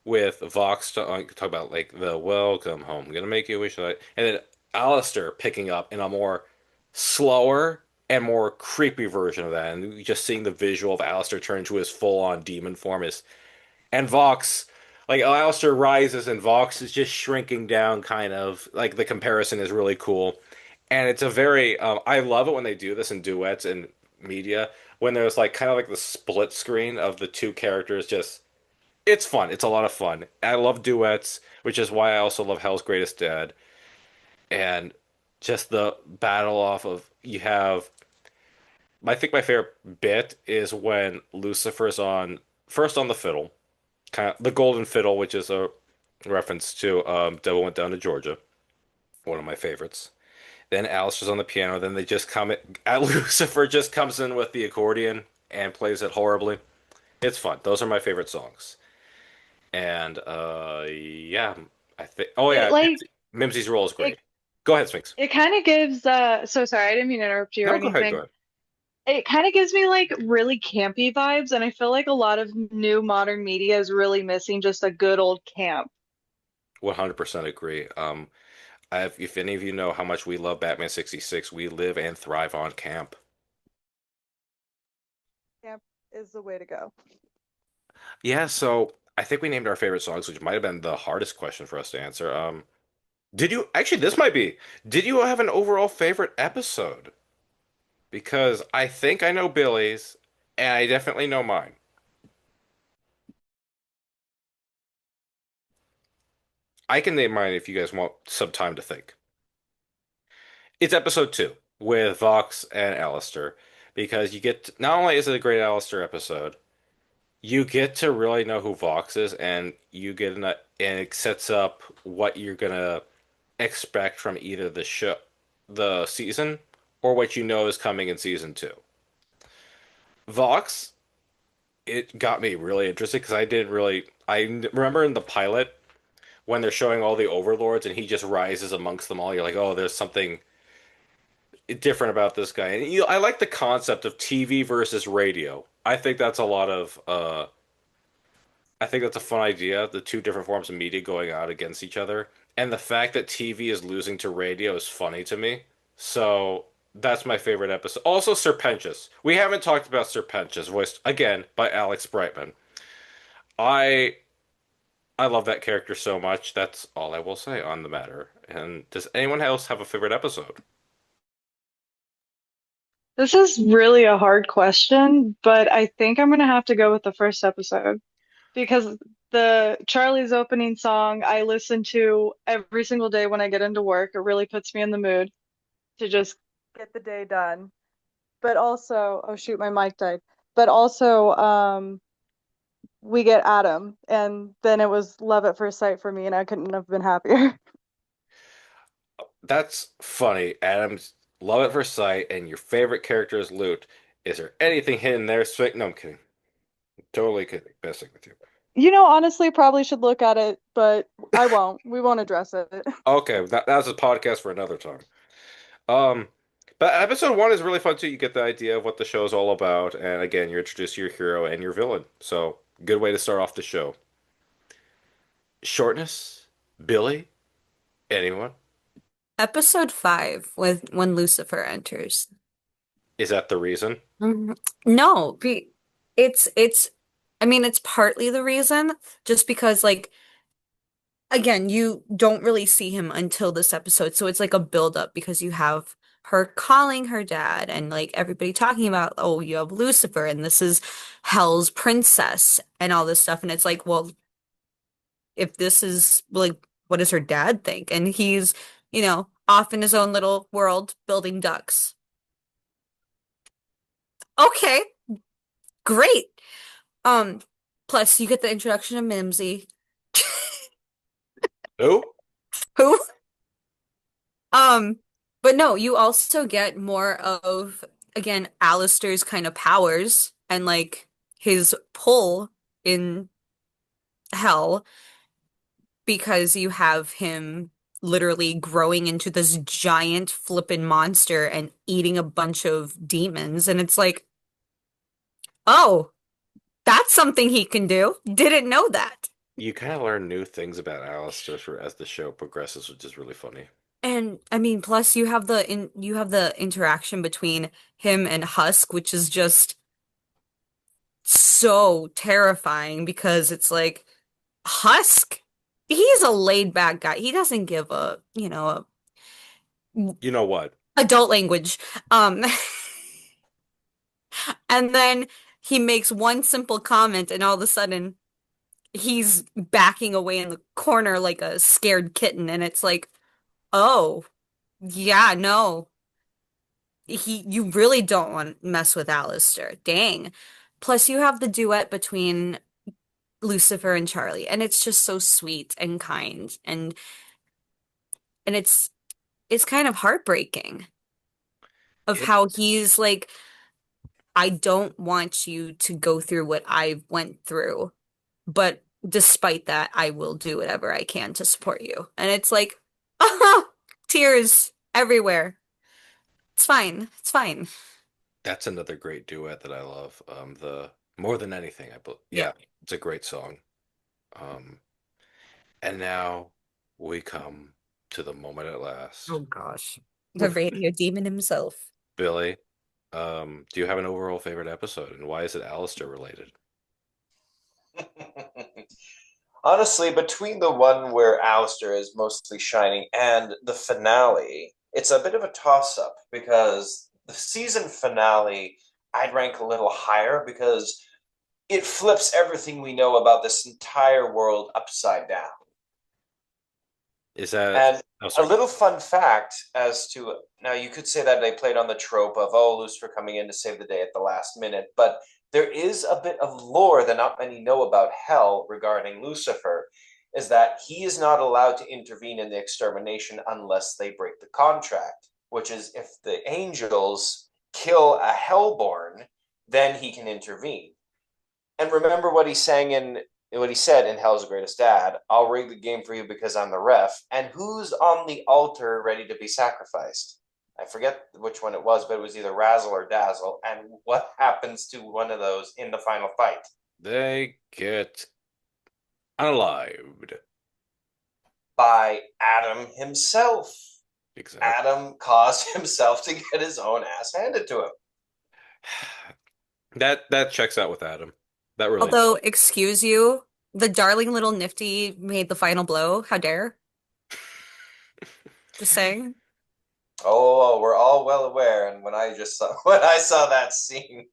S1: with Vox talk about like the welcome home, gonna make you wish that, and then Alistair picking up in a more slower and more creepy version of that, and just seeing the visual of Alistair turn into his full-on demon form is and Vox, like Alistair rises and Vox is just shrinking down, kind of like the comparison is really cool. And it's a very, I love it when they do this in duets and media, when there's like kind of like the split screen of the two characters. Just, it's fun. It's a lot of fun. I love duets, which is why I also love Hell's Greatest Dad. And just the battle off of, you have, I think my favorite bit is when Lucifer's on, first on the fiddle kind of the Golden Fiddle, which is a reference to Devil Went Down to Georgia, one of my favorites. Then Alistair's on the piano. Then they just come Lucifer just comes in with the accordion and plays it horribly. It's fun. Those are my favorite songs. And yeah, I think. Oh
S4: It
S1: yeah,
S4: like
S1: Mimsy's role is
S4: it
S1: great. Go ahead, Sphinx.
S4: it kind of gives so sorry, I didn't mean to interrupt you or
S1: No, go ahead. Go
S4: anything.
S1: ahead.
S4: It kind of gives me like really campy vibes, and I feel like a lot of new modern media is really missing just a good old camp.
S1: 100% agree. If any of you know how much we love Batman 66, we live and thrive on camp.
S4: Camp is the way to go.
S1: Yeah, so I think we named our favorite songs, which might have been the hardest question for us to answer. Did you actually this might be, did you have an overall favorite episode? Because I think I know Billy's, and I definitely know mine. I can name mine if you guys want some time to think. It's episode two with Vox and Alistair, because you not only is it a great Alistair episode, you get to really know who Vox is, and and it sets up what you're gonna expect from either the season, or what you know is coming in season two. Vox, it got me really interested because I remember in the pilot when they're showing all the overlords and he just rises amongst them all. You're like, oh, there's something different about this guy. And I like the concept of TV versus radio. I think that's a fun idea, the two different forms of media going out against each other. And the fact that TV is losing to radio is funny to me. So that's my favorite episode. Also, Serpentious. We haven't talked about Serpentious, voiced again by Alex Brightman. I I love that character so much. That's all I will say on the matter. And does anyone else have a favorite episode?
S4: This is really a hard question, but I think I'm gonna have to go with the first episode because the Charlie's opening song I listen to every single day when I get into work. It really puts me in the mood to just get the day done. But also, oh shoot, my mic died. But also, we get Adam, and then it was love at first sight for me, and I couldn't have been happier.
S1: That's funny. Adam's love at first sight, and your favorite character is Loot. Is there anything hidden there? Sphinx? No, I'm kidding. Totally kidding. Messing with you.
S4: You know, honestly, probably should look at it, but I won't. We won't address it.
S1: Okay, that's a podcast for another time. Um, but episode one is really fun too. You get the idea of what the show is all about, and again, you're introduced to your hero and your villain. So, good way to start off the show. Shortness, Billy, anyone?
S2: Episode 5 with when Lucifer enters.
S1: Is that the reason?
S2: Mhm. No, it's I mean it's partly the reason just because like again, you don't really see him until this episode. So it's like a build up because you have her calling her dad and like everybody talking about, oh, you have Lucifer and this is Hell's princess and all this stuff. And it's like, well, if this is like, what does her dad think? And he's, off in his own little world building ducks. Okay, great. Um, Plus you get the introduction of Mimsy,
S1: Who?
S2: who Um, but no, you also get more of, again, Alistair's kind of powers and like his pull in hell because you have him literally growing into this giant flippin' monster and eating a bunch of demons. And it's like, oh, that's something he can do. Didn't know that.
S1: You kind of learn new things about Alistair as the show progresses, which is really funny.
S2: And I mean, plus you have the interaction between him and Husk, which is just so terrifying because it's like Husk, he's a laid back guy. He doesn't give
S1: You know what?
S2: adult language. Um, and then he makes one simple comment and all of a sudden he's backing away in the corner like a scared kitten. And it's like, oh, yeah, no, you really don't want to mess with Alistair. Dang. Plus you have the duet between Lucifer and Charlie, and it's just so sweet and kind and it's kind of heartbreaking of
S1: It
S2: how he's like, I don't want you to go through what I went through, but despite that, I will do whatever I can to support you. And it's like, ah, tears everywhere. It's fine. It's fine.
S1: That's another great duet that I love. The More Than Anything,
S2: Yeah.
S1: yeah, it's a great song. Um, and now we come to the moment at
S2: Oh
S1: last.
S2: gosh. The radio demon himself.
S1: Billy, do you have an overall favorite episode, and why is it Alistair related?
S3: Honestly, between the one where Alistair is mostly shining and the finale, it's a bit of a toss up because the season finale I'd rank a little higher because it flips everything we know about this entire world upside down.
S1: Is that?
S3: And
S1: Oh,
S3: a
S1: sorry.
S3: little fun fact as to now, you could say that they played on the trope of, oh, Lucifer coming in to save the day at the last minute, but there is a bit of lore that not many know about Hell regarding Lucifer, is that he is not allowed to intervene in the extermination unless they break the contract, which is if the angels kill a Hellborn, then he can intervene. And remember what he said in Hell's Greatest Dad, I'll rig the game for you because I'm the ref. And who's on the altar ready to be sacrificed? I forget which one it was, but it was either Razzle or Dazzle. And what happens to one of those in the final fight?
S1: They get unalived.
S3: By Adam himself.
S1: Exactly.
S3: Adam caused himself to get his own ass handed to him.
S1: That checks out with Adam. That really does.
S2: Although, excuse you, the darling little Nifty made the final blow. How dare? Just saying.
S3: Oh, we're all well aware. And when I just saw when I saw that scene,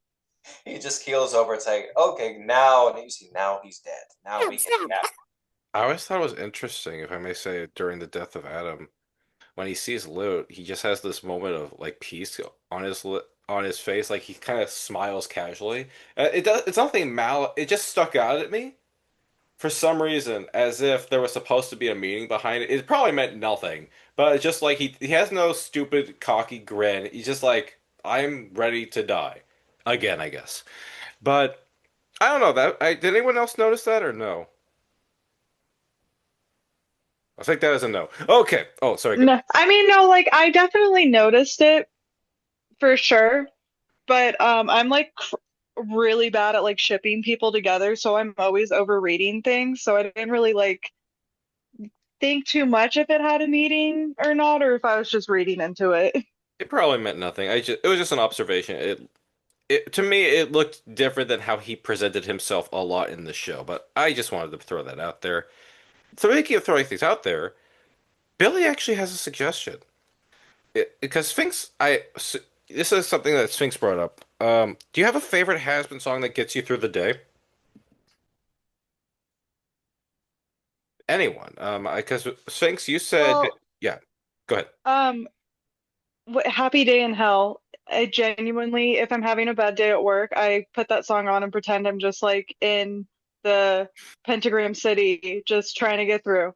S3: he just keels over. It's like, okay, now, and you see, now he's dead. Now
S2: Stab,
S3: we can be
S2: stab.
S3: happy.
S1: I always thought it was interesting, if I may say, during the death of Adam, when he sees Lute, he just has this moment of like peace on on his face, like he kind of smiles casually. It's nothing mal. It just stuck out at me for some reason, as if there was supposed to be a meaning behind it. It probably meant nothing, but it's just like he has no stupid cocky grin. He's just like, I'm ready to die again, I guess. But I don't know that. Did anyone else notice that or no? I think that is a no. Okay. Oh, sorry. Go.
S4: No, I mean, no, like I definitely noticed it for sure, but I'm like really bad at like shipping people together, so I'm always overreading things. So I didn't really like think too much if it had a meaning or not, or if I was just reading into it.
S1: It probably meant nothing. It was just an observation. It to me it looked different than how he presented himself a lot in the show, but I just wanted to throw that out there. So speaking of throwing things out there, Billy actually has a suggestion. Because this is something that Sphinx brought up. Do you have a favorite Hazbin song that gets you through the day? Anyone? Because Sphinx, you said,
S4: Well,
S1: yeah. Go ahead.
S4: um, Happy Day in Hell. I genuinely, if I'm having a bad day at work, I put that song on and pretend I'm just like in the Pentagram City, just trying to get through.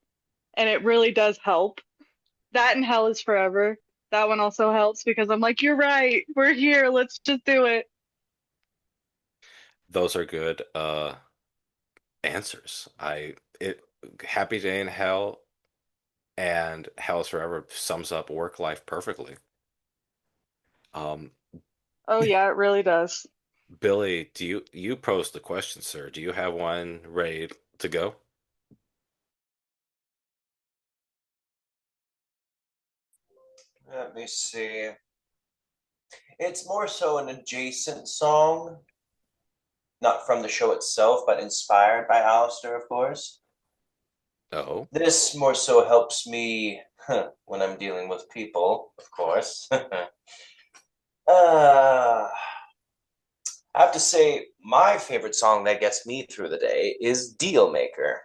S4: And it really does help. That and Hell is Forever. That one also helps because I'm like, you're right. We're here. Let's just do it.
S1: Those are good answers. Happy Day in Hell and Hell's Forever sums up work life perfectly. Um,
S4: Oh, yeah, it really does.
S1: Billy, do you posed the question, sir? Do you have one ready to go?
S3: Let me see. It's more so an adjacent song, not from the show itself, but inspired by Alistair, of course.
S1: Oh,
S3: This more so helps me when I'm dealing with people, of course. I have to say, my favorite song that gets me through the day is Deal Maker.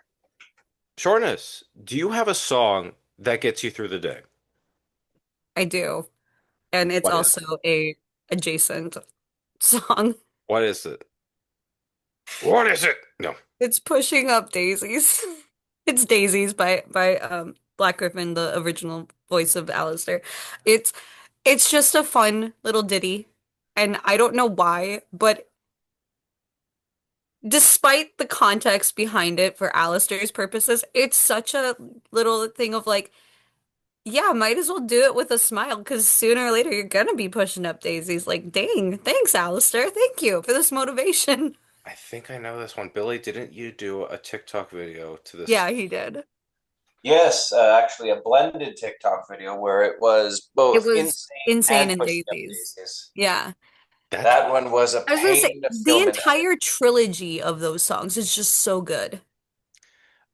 S1: Shortness, do you have a song that gets you through the day?
S2: I do. And it's
S1: What is
S2: also
S1: it?
S2: a adjacent song.
S1: What is it? What is it? No.
S2: It's Pushing Up Daisies. It's Daisies by Black Griffin, the original voice of Alistair. It's it's just a fun little ditty. And I don't know why, but despite the context behind it for Alistair's purposes, it's such a little thing of like, yeah, might as well do it with a smile because sooner or later you're gonna be pushing up daisies. Like, dang, thanks, Alistair. Thank you for this motivation.
S1: I think I know this one. Billy, didn't you do a TikTok video to this?
S2: Yeah, he did.
S3: Yes, actually, a blended TikTok video where it was
S2: It
S3: both
S2: was
S3: insane
S2: insane
S3: and
S2: in
S3: pushing up
S2: daisies.
S3: daisies.
S2: Yeah.
S1: That's
S3: That one was a
S2: I was gonna say
S3: pain to
S2: the
S3: film and edit.
S2: entire trilogy of those songs is just so good.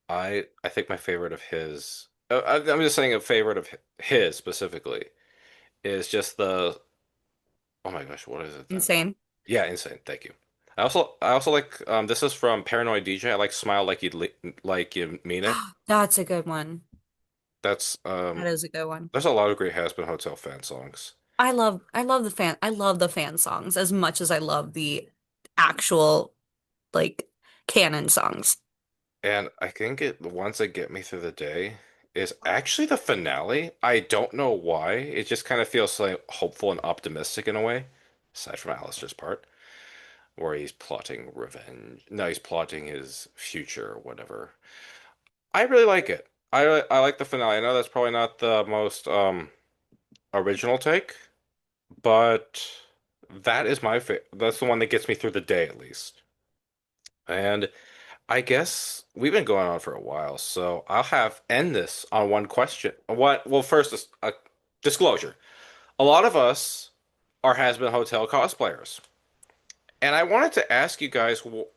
S1: I think my favorite of his. I'm just saying a favorite of his specifically is just the. Oh my gosh, what is it then?
S2: Insane.
S1: Yeah, insane. Thank you. I also like this is from Paranoid DJ. I like Smile Like Like You Mean It.
S2: That's a good one.
S1: That's
S2: That is a good one.
S1: there's a lot of great Hazbin Hotel fan songs.
S2: I love the fan songs as much as I love the actual like canon songs.
S1: And I think the ones that get me through the day is actually the finale. I don't know why. It just kind of feels like hopeful and optimistic in a way, aside from Alistair's part, where he's plotting revenge. No, he's plotting his future or whatever. I really like it. I like the finale. I know that's probably not the most original take, but that is my fa that's the one that gets me through the day at least. And I guess we've been going on for a while, so I'll have end this on one question. Well, first, a disclosure. A lot of us are Hazbin Hotel cosplayers, and I wanted to ask you guys, do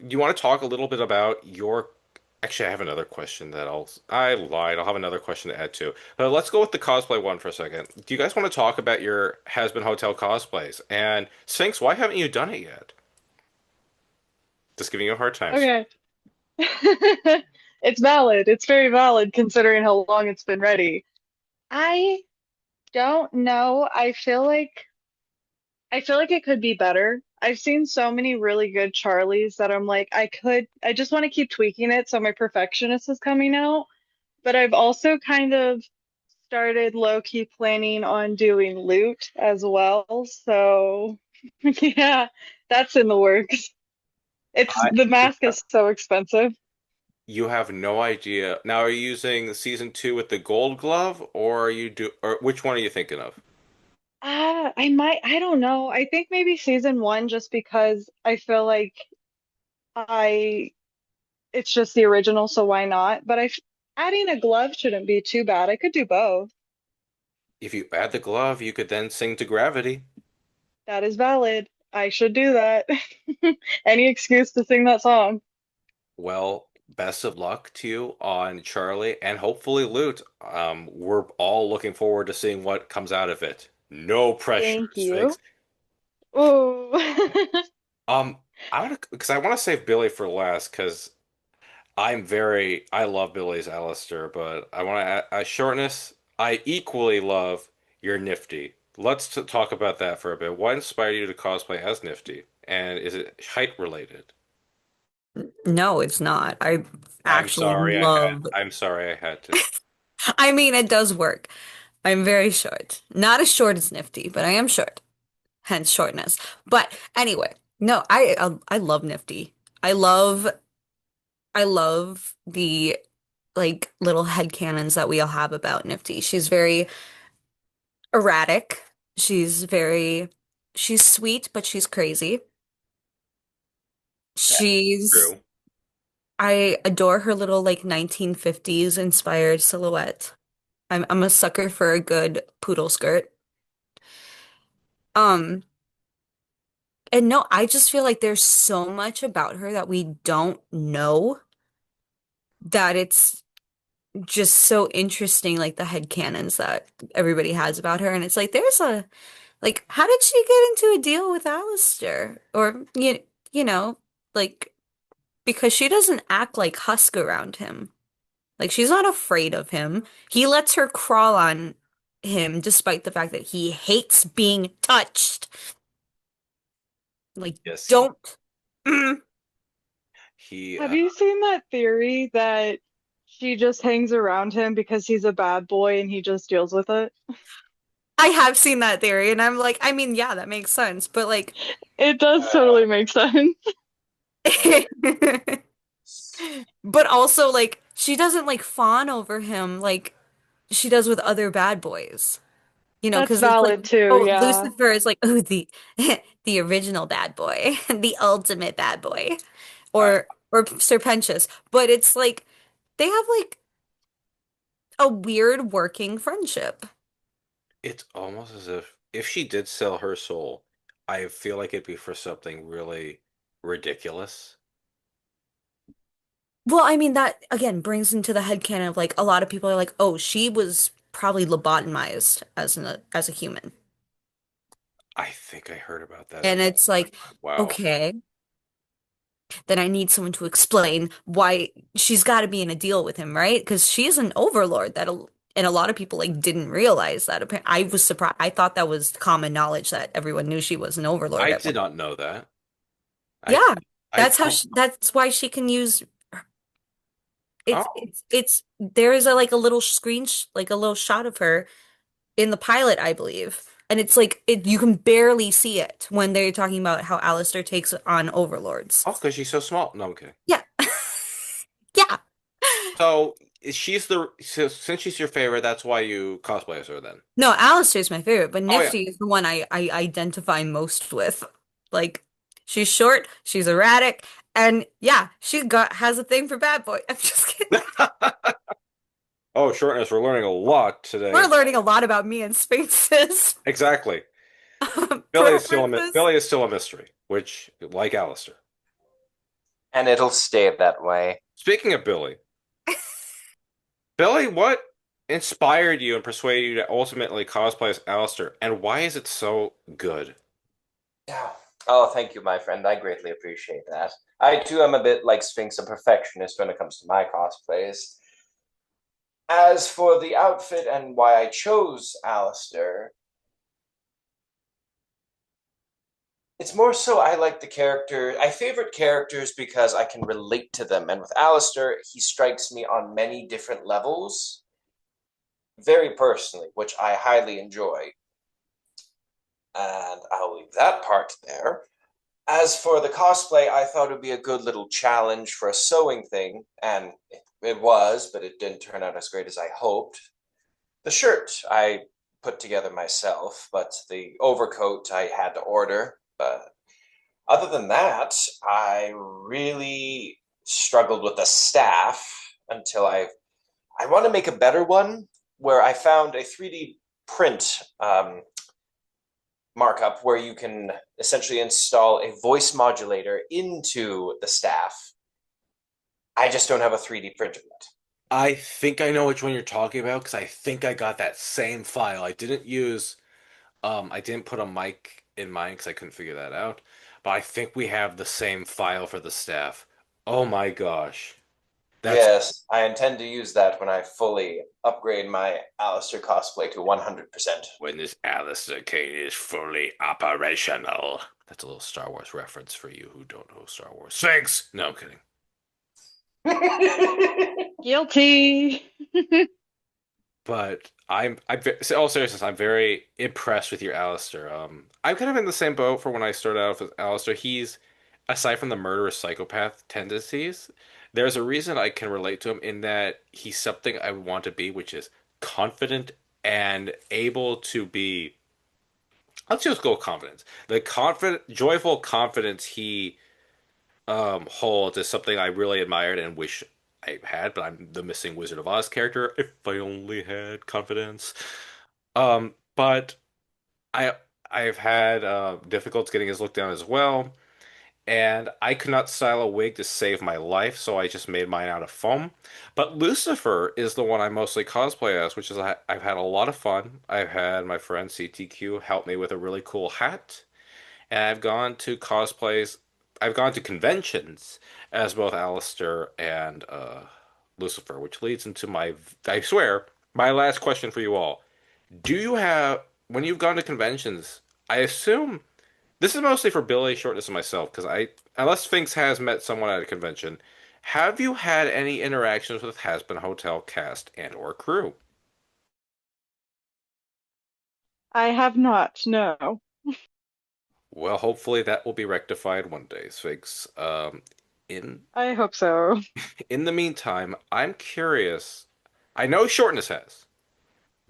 S1: you want to talk a little bit about your? Actually, I have another question that I lied. I'll have another question to add to. Let's go with the cosplay one for a second. Do you guys want to talk about your Hazbin Hotel cosplays? And Sphinx, why haven't you done it yet? Just giving you a hard time.
S4: Okay. It's valid. It's very valid considering how long it's been ready. I don't know. I feel like it could be better. I've seen so many really good Charlies that I'm like, I just want to keep tweaking it so my perfectionist is coming out. But I've also kind of started low-key planning on doing loot as well. So yeah, that's in the works. It's
S1: I
S4: the mask is so expensive.
S1: You have no idea. Now, are you using season two with the gold glove, or or which one are you thinking of?
S4: I don't know. I think maybe season one just because I feel like I it's just the original, so why not? But adding a glove shouldn't be too bad. I could do both.
S1: If you add the glove, you could then sing to Gravity.
S4: That is valid. I should do that. Any excuse to sing that song.
S1: Well, best of luck to you on Charlie and hopefully Loot. We're all looking forward to seeing what comes out of it. No pressure,
S4: Thank
S1: Sphinx.
S4: you. Ooh.
S1: Um, because I want to save Billy for last because I love Billy's Alistair, but I want to Shortness. I equally love your Nifty. Let's talk about that for a bit. What inspired you to cosplay as Nifty? And is it height related?
S2: No, it's not. I actually love,
S1: I'm sorry I had to.
S2: I mean, it does work. I'm very short. Not as short as Nifty, but I am short, hence shortness. But anyway, no, I love Nifty. I love I love the like little headcanons that we all have about Nifty. She's very erratic. She's very she's sweet, but she's crazy. She's
S1: True.
S2: I adore her little like 1950s inspired silhouette. I'm a sucker for a good poodle skirt. Um, and no, I just feel like there's so much about her that we don't know that it's just so interesting, like the headcanons that everybody has about her. And it's like there's a like how did she get into a deal with Alistair? Or you know, like because she doesn't act like husk around him. Like she's not afraid of him. He lets her crawl on him despite the fact that he hates being touched. Like,
S1: Yes,
S2: don't. Mm.
S1: he
S4: Have you seen that theory that she just hangs around him because he's a bad boy and he just deals with it?
S2: I have seen that theory, and I'm like, I mean, yeah, that makes sense, but like,
S4: It does
S3: Uh,
S4: totally make sense.
S2: but also like, she doesn't like fawn over him like she does with other bad boys.
S4: That's
S2: Because it's like,
S4: valid too,
S2: oh,
S4: yeah.
S2: Lucifer is like, oh, the original bad boy, the ultimate bad boy,
S1: I,
S2: or Serpentious. But it's like they have like a weird working friendship.
S1: it's almost as if she did sell her soul, I feel like it'd be for something really ridiculous.
S2: Well, I mean, that again brings into the headcanon of like a lot of people are like, oh, she was probably lobotomized as a human.
S1: I think I heard about that
S2: And
S1: at
S2: it's like,
S1: wow.
S2: okay, then I need someone to explain why she's got to be in a deal with him, right? Because she's an overlord and a lot of people like didn't realize that. I was surprised. I thought that was common knowledge that everyone knew she was an overlord
S1: I
S2: at
S1: did
S2: one.
S1: not know that. I
S2: Yeah,
S1: I don't.
S2: that's why she can use
S1: Oh,
S2: it's there is a like a little like a little shot of her in the pilot, I believe. And it's like you can barely see it when they're talking about how Alistair takes on overlords.
S1: oh, because she's so small. No, I'm kidding.
S2: Yeah. Yeah.
S1: So she's since she's your favorite, that's why you cosplay as her then.
S2: No, Alistair's my favorite, but
S1: Oh yeah.
S2: Nifty is the one I identify most with. Like, she's short, she's erratic, and yeah, she got has a thing for bad boy. I'm just kidding.
S1: Oh, shortness, we're learning a lot
S2: We're
S1: today.
S2: learning a lot about me and Sphinx's
S1: Exactly.
S2: preferences.
S1: Billy is still a mystery, which like Alistair.
S3: And it'll stay that way.
S1: Speaking of Billy, Billy, what inspired you and persuaded you to ultimately cosplay as Alistair, and why is it so good?
S3: Yeah. Oh, thank you, my friend. I greatly appreciate that. I too am a bit like Sphinx, a perfectionist when it comes to my cosplays. As for the outfit and why I chose Alistair, it's more so I like the character. I favorite characters because I can relate to them. And with Alistair, he strikes me on many different levels, very personally, which I highly enjoy. And I'll leave that part there. As for the cosplay, I thought it would be a good little challenge for a sewing thing, and it was, but it didn't turn out as great as I hoped. The shirt I put together myself, but the overcoat I had to order. But other than that, I really struggled with the staff until I want to make a better one where I found a 3D print markup where you can essentially install a voice modulator into the staff. I just don't have a 3D printer yet.
S1: I think I know which one you're talking about because I think I got that same file. I didn't put a mic in mine because I couldn't figure that out. But I think we have the same file for the staff. Oh my gosh. That's
S3: Yes, I intend to use that when I fully upgrade my Alistair cosplay to 100%.
S1: when this Alistair Kane is fully operational. That's a little Star Wars reference for you who don't know Star Wars. Sphinx! No, I'm kidding.
S4: Guilty.
S1: But so all seriousness, I'm very impressed with your Alistair. I'm kind of in the same boat for when I started out with Alistair. He's aside from the murderous psychopath tendencies, there's a reason I can relate to him in that he's something I want to be, which is confident and able to be. Let's just go confidence. The confident, joyful confidence he holds is something I really admired and wish I had, but I'm the missing Wizard of Oz character. If I only had confidence. But I I've had difficulties getting his look down as well, and I could not style a wig to save my life, so I just made mine out of foam. But Lucifer is the one I mostly cosplay as, which is I've had a lot of fun. I've had my friend CTQ help me with a really cool hat, and I've gone to cosplays. I've gone to conventions as both Alistair and Lucifer, which leads into I swear, my last question for you all. Do you have, when you've gone to conventions, I assume this is mostly for Billy, Shortness, and myself, because unless Sphinx has met someone at a convention, have you had any interactions with Hazbin Hotel cast and or crew?
S4: I have not, no.
S1: Well, hopefully that will be rectified one day, Sphinx. In
S4: I hope so.
S1: in the meantime, I'm curious. I know Shortness has.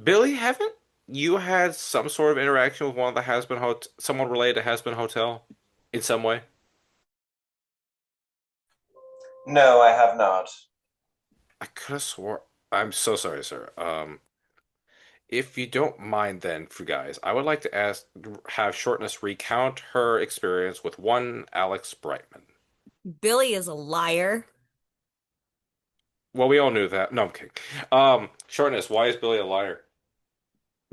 S1: Billy, haven't you had some sort of interaction with one of the Hazbin Hotel, someone related to Hazbin Hotel in some way?
S3: No, I have not.
S1: I could have swore. I'm so sorry, sir. If you don't mind, then, for guys, I would like to have Shortness recount her experience with one Alex Brightman.
S2: Billy is a liar
S1: Well, we all knew that. No, I'm kidding. Shortness, why is Billy a liar?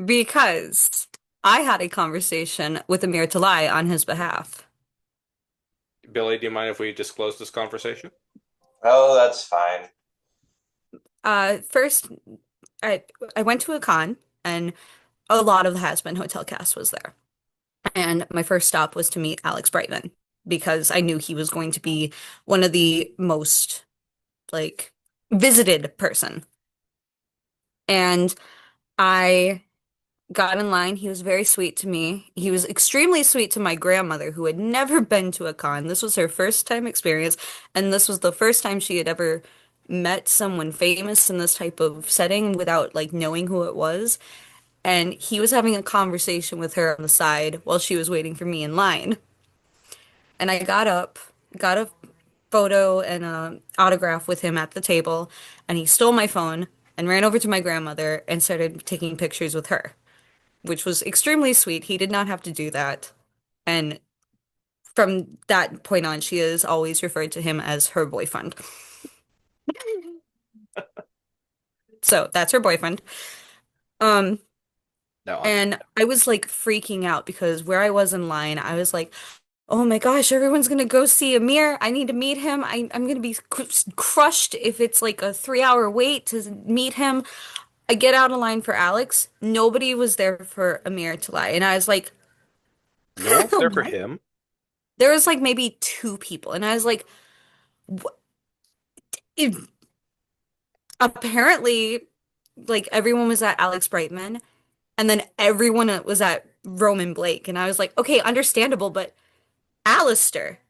S2: because I had a conversation with Amir Talai on his behalf.
S1: Billy, do you mind if we disclose this conversation?
S3: Oh, that's fine.
S2: First, I I went to a con and a lot of the Hazbin Hotel cast was there. And my first stop was to meet Alex Brightman because I knew he was going to be one of the most like visited person. And I got in line. He was very sweet to me. He was extremely sweet to my grandmother, who had never been to a con. This was her first time experience, and this was the first time she had ever met someone famous in this type of setting without like knowing who it was. And he was having a conversation with her on the side while she was waiting for me in line. And I got up, got a photo and a autograph with him at the table, and he stole my phone and ran over to my grandmother and started taking pictures with her, which was extremely sweet. He did not have to do that. And from that point on, she has always referred to him as her boyfriend. So that's her boyfriend. Um,
S1: No,
S2: and I was like freaking out because where I was in line, I was like, oh my gosh, everyone's gonna go see Amir. I need to meet him. I'm gonna be crushed if it's like a 3 hour wait to meet him. I get out of line for Alex. Nobody was there for Amir to lie. And I was like,
S1: no one's there for
S2: what?
S1: him.
S2: There was like maybe two people. And I was like, what? It- Apparently, like everyone was at Alex Brightman, and then everyone was at Roman Blake. And I was like, okay, understandable, but Alistair.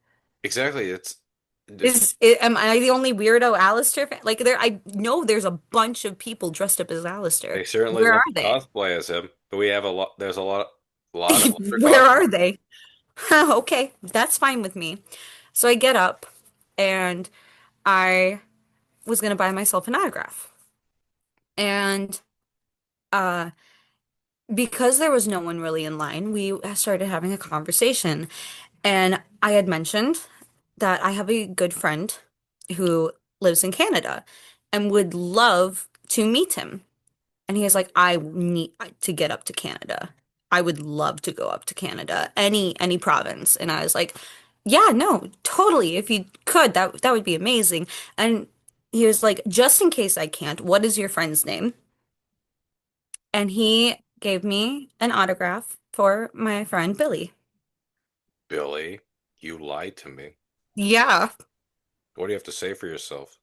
S1: Exactly.
S2: Am I the only weirdo Alistair fan? Like I know there's a bunch of people dressed up as
S1: They
S2: Alistair.
S1: certainly
S2: Where
S1: want
S2: are
S1: to
S2: they?
S1: cosplay as him, but we have a lot. There's a lot of other
S2: Where
S1: cosplayers.
S2: are they? Okay, that's fine with me. So I get up and I was gonna buy myself an autograph. And uh because there was no one really in line, we started having a conversation. And I had mentioned that I have a good friend who lives in Canada and would love to meet him. And he was like, I need to get up to Canada. I would love to go up to Canada, any province. And I was like, yeah, no, totally. If you could, that would be amazing. And he was like, just in case I can't, what is your friend's name? And he gave me an autograph for my friend Billy.
S1: Billy, you lied to me.
S2: Yeah.
S1: What do you have to say for yourself?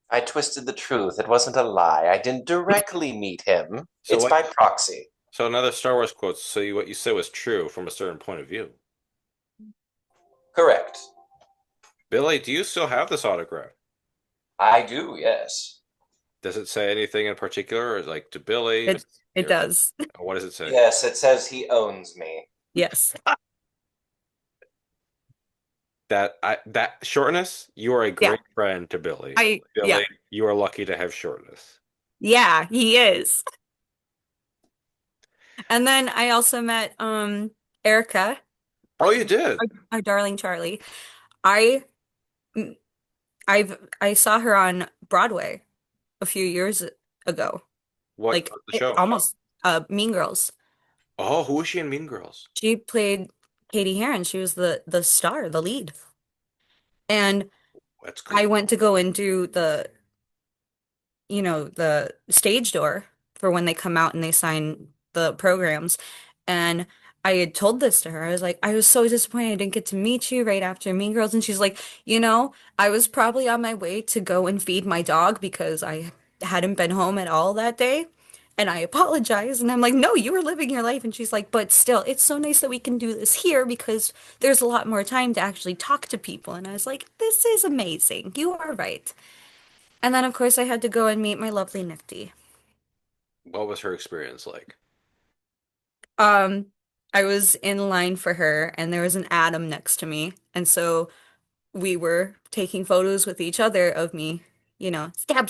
S3: I twisted the truth. It wasn't a lie. I didn't directly meet him.
S1: So
S3: It's
S1: what?
S3: by proxy.
S1: So another Star Wars quote. So what you said was true from a certain point of view.
S3: Correct.
S1: Billy, do you still have this autograph?
S3: I do, yes.
S1: Does it say anything in particular, or like to Billy?
S2: It it does.
S1: What does it say?
S3: Yes, it says he owns me.
S2: Yes.
S1: That shortness, you are a
S2: Yeah.
S1: great friend to Billy.
S2: Yeah.
S1: Billy, you are lucky to have shortness.
S2: Yeah, he is. And then I also met Erica,
S1: Oh, you did?
S2: our darling Charlie. I I saw her on Broadway a few years ago.
S1: What
S2: Like
S1: the show?
S2: almost Mean Girls.
S1: Oh, who was she in Mean Girls?
S2: She played Katie Heron. She was the star, the lead. And
S1: That's
S2: I
S1: cool.
S2: went to go and do the stage door for when they come out and they sign the programs. And I had told this to her. I was like, I was so disappointed I didn't get to meet you right after Mean Girls. And she's like, I was probably on my way to go and feed my dog because I hadn't been home at all that day. And I apologize. And I'm like, no, you were living your life. And she's like, but still, it's so nice that we can do this here because there's a lot more time to actually talk to people. And I was like, this is amazing. You are right. And then, of course, I had to go and meet my lovely Nifty.
S1: What was her experience like?
S2: Um, I was in line for her, and there was an Adam next to me. And so we were taking photos with each other of me, stab,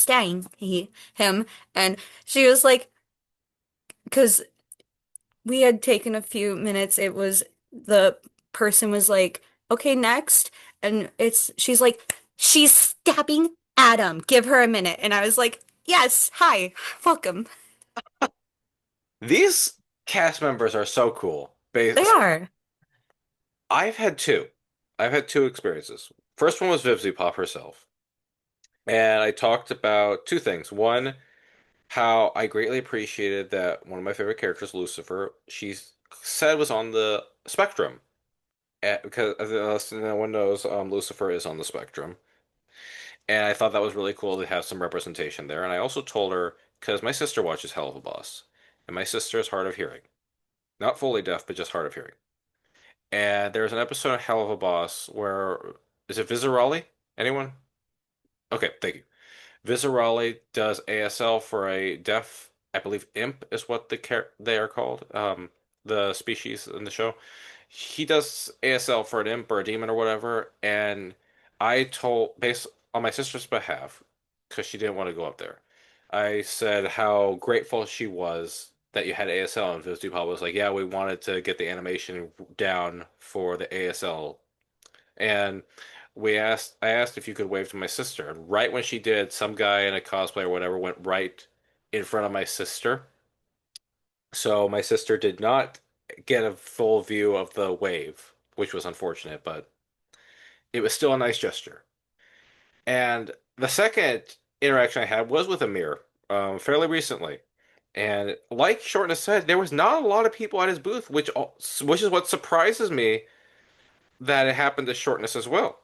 S2: him. And she was like, because we had taken a few minutes, the person was like, okay, next. And she's like, she's stabbing Adam. Give her a minute. And I was like, yes, hi, welcome.
S1: These cast members are so cool.
S2: They are.
S1: I've had two. I've had two experiences. First one was Vivzie Pop herself. And I talked about two things. One, how I greatly appreciated that one of my favorite characters, Lucifer, she said was on the spectrum. Because no one knows, Lucifer is on the spectrum. And I thought that was really cool to have some representation there. And I also told her, because my sister watches Hell of a Boss, and my sister is hard of hearing. Not fully deaf, but just hard of hearing. And there's an episode of Hell of a Boss where, is it Vizarali? Anyone? Okay, thank you. Viscerale does ASL for a deaf, I believe imp is what they are called, the species in the show. He does ASL for an imp or a demon or whatever, and I told, based on my sister's behalf, because she didn't want to go up there, I said how grateful she was that you had ASL, and VizDupal was like, yeah, we wanted to get the animation down for the ASL, and I asked if you could wave to my sister, and right when she did, some guy in a cosplay or whatever went right in front of my sister. So my sister did not get a full view of the wave, which was unfortunate, but it was still a nice gesture. And the second interaction I had was with Amir, fairly recently. And like Shortness said, there was not a lot of people at his booth, which is what surprises me that it happened to Shortness as well.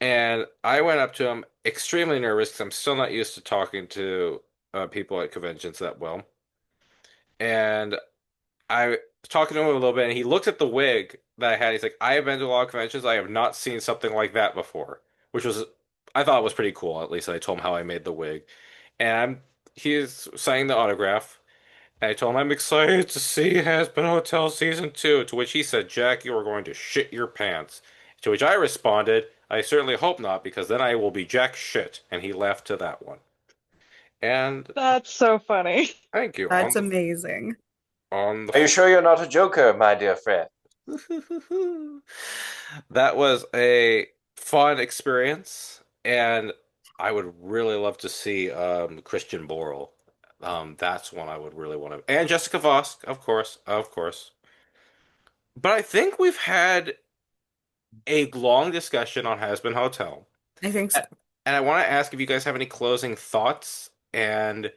S1: And I went up to him extremely nervous because I'm still not used to talking to people at conventions that well. And I was talking to him a little bit, and he looked at the wig that I had. He's like, I have been to a lot of conventions. I have not seen something like that before, which was, I thought was pretty cool. At least I told him how I made the wig. And he's signing the autograph. And I told him I'm excited to see Hazbin Hotel Season 2, to which he said, Jack, you are going to shit your pants. To which I responded, I certainly hope not, because then I will be jack shit. And he laughed to that one. And
S4: That's so funny.
S1: thank you.
S2: That's amazing.
S1: On the
S3: Are you sure you're not a joker, my dear friend?
S1: that was a fun experience, and I would really love to see Christian Borle. That's one I would really want to, and Jessica Vosk, of course, of course. But I think we've had a long discussion on Hazbin Hotel.
S2: I think so.
S1: And I want to ask if you guys have any closing thoughts. And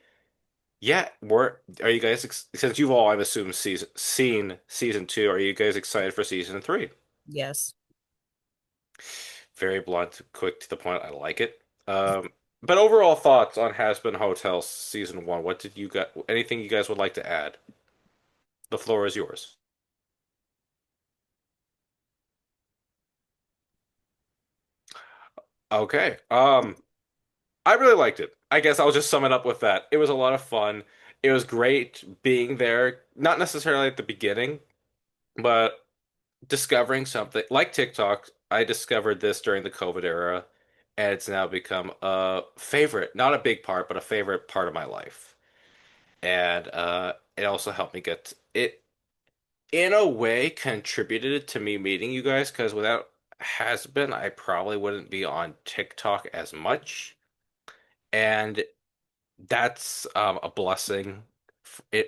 S1: yeah, are you guys since you've all, I've assumed, seen season 2? Are you guys excited for season 3?
S2: Yes.
S1: Very blunt, quick to the point. I like it. But overall thoughts on Hazbin Hotel season 1? What did you got? Anything you guys would like to add? The floor is yours. Okay. I really liked it. I guess I'll just sum it up with that. It was a lot of fun. It was great being there, not necessarily at the beginning, but discovering something like TikTok. I discovered this during the COVID era, and it's now become a favorite, not a big part, but a favorite part of my life. And it also helped me get it, in a way, contributed to me meeting you guys, because without Hasbin, I probably wouldn't be on TikTok as much. And that's a blessing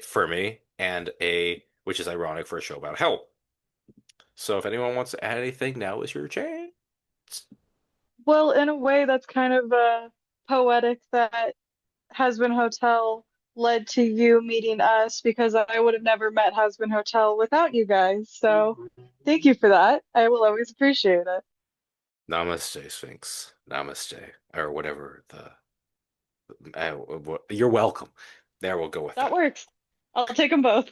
S1: for me, and a which is ironic for a show about hell. So if anyone wants to add anything, now is your chance.
S4: Well, in a way, that's kind of poetic that Hazbin Hotel led to you meeting us because I would have never met Hazbin Hotel without you guys. So thank you for that. I will always appreciate it.
S1: Namaste, Sphinx. Namaste, or whatever you're welcome. There, we'll go with
S4: That
S1: that.
S4: works. I'll take them both.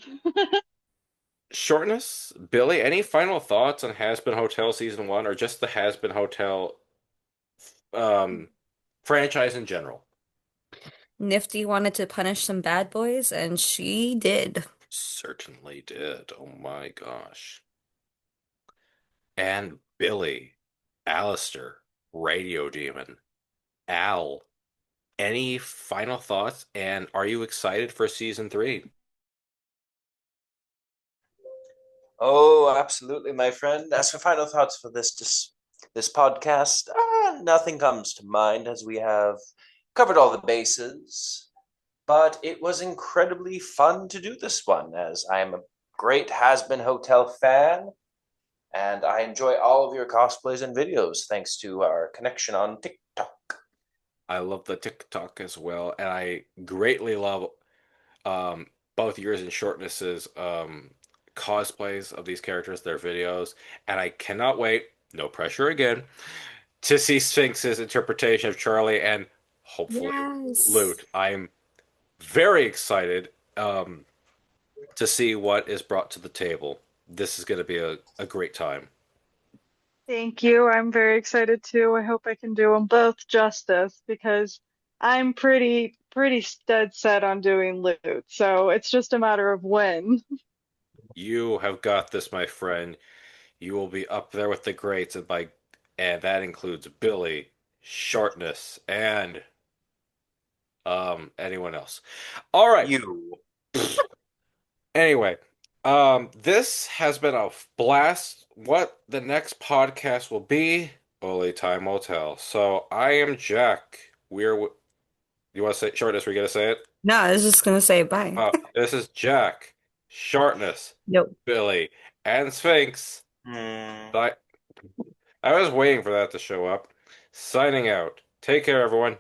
S1: Shortness, Billy, any final thoughts on Hazbin Hotel season 1, or just the Hazbin Hotel um, franchise in general?
S2: Nifty wanted to punish some bad boys, and she did.
S1: Certainly did. Oh my gosh. And Billy, Alistair, Radio Demon, Al, any final thoughts? And are you excited for season 3?
S3: Oh, absolutely, my friend. As for final thoughts for this podcast, nothing comes to mind as we have covered all the bases. But it was incredibly fun to do this one, as I am a great Has Been Hotel fan, and I enjoy all of your cosplays and videos thanks to our connection on TikTok.
S1: I love the TikTok as well, and I greatly love um, both yours and Shortness's cosplays of these characters, their videos, and I cannot wait, no pressure again, to see Sphinx's interpretation of Charlie and hopefully
S2: Yes.
S1: Loot. I'm very excited to see what is brought to the table. This is going to be a great time.
S4: Thank you. I'm very excited too. I hope I can do them both justice because I'm pretty dead set on doing loot. So it's just a matter of when.
S1: You have got this, my friend. You will be up there with the greats, and that includes Billy, Shortness, and anyone else. All right.
S3: You.
S1: Anyway, this has been a blast. What the next podcast will be, only time will tell. So I am Jack. You want to say Shortness? We gonna say it?
S2: No, I was just gonna say bye.
S1: This is Jack, Shortness,
S2: Nope.
S1: Billy, and Sphinx.
S3: Hmm.
S1: I I was waiting for that to show up. Signing out. Take care, everyone.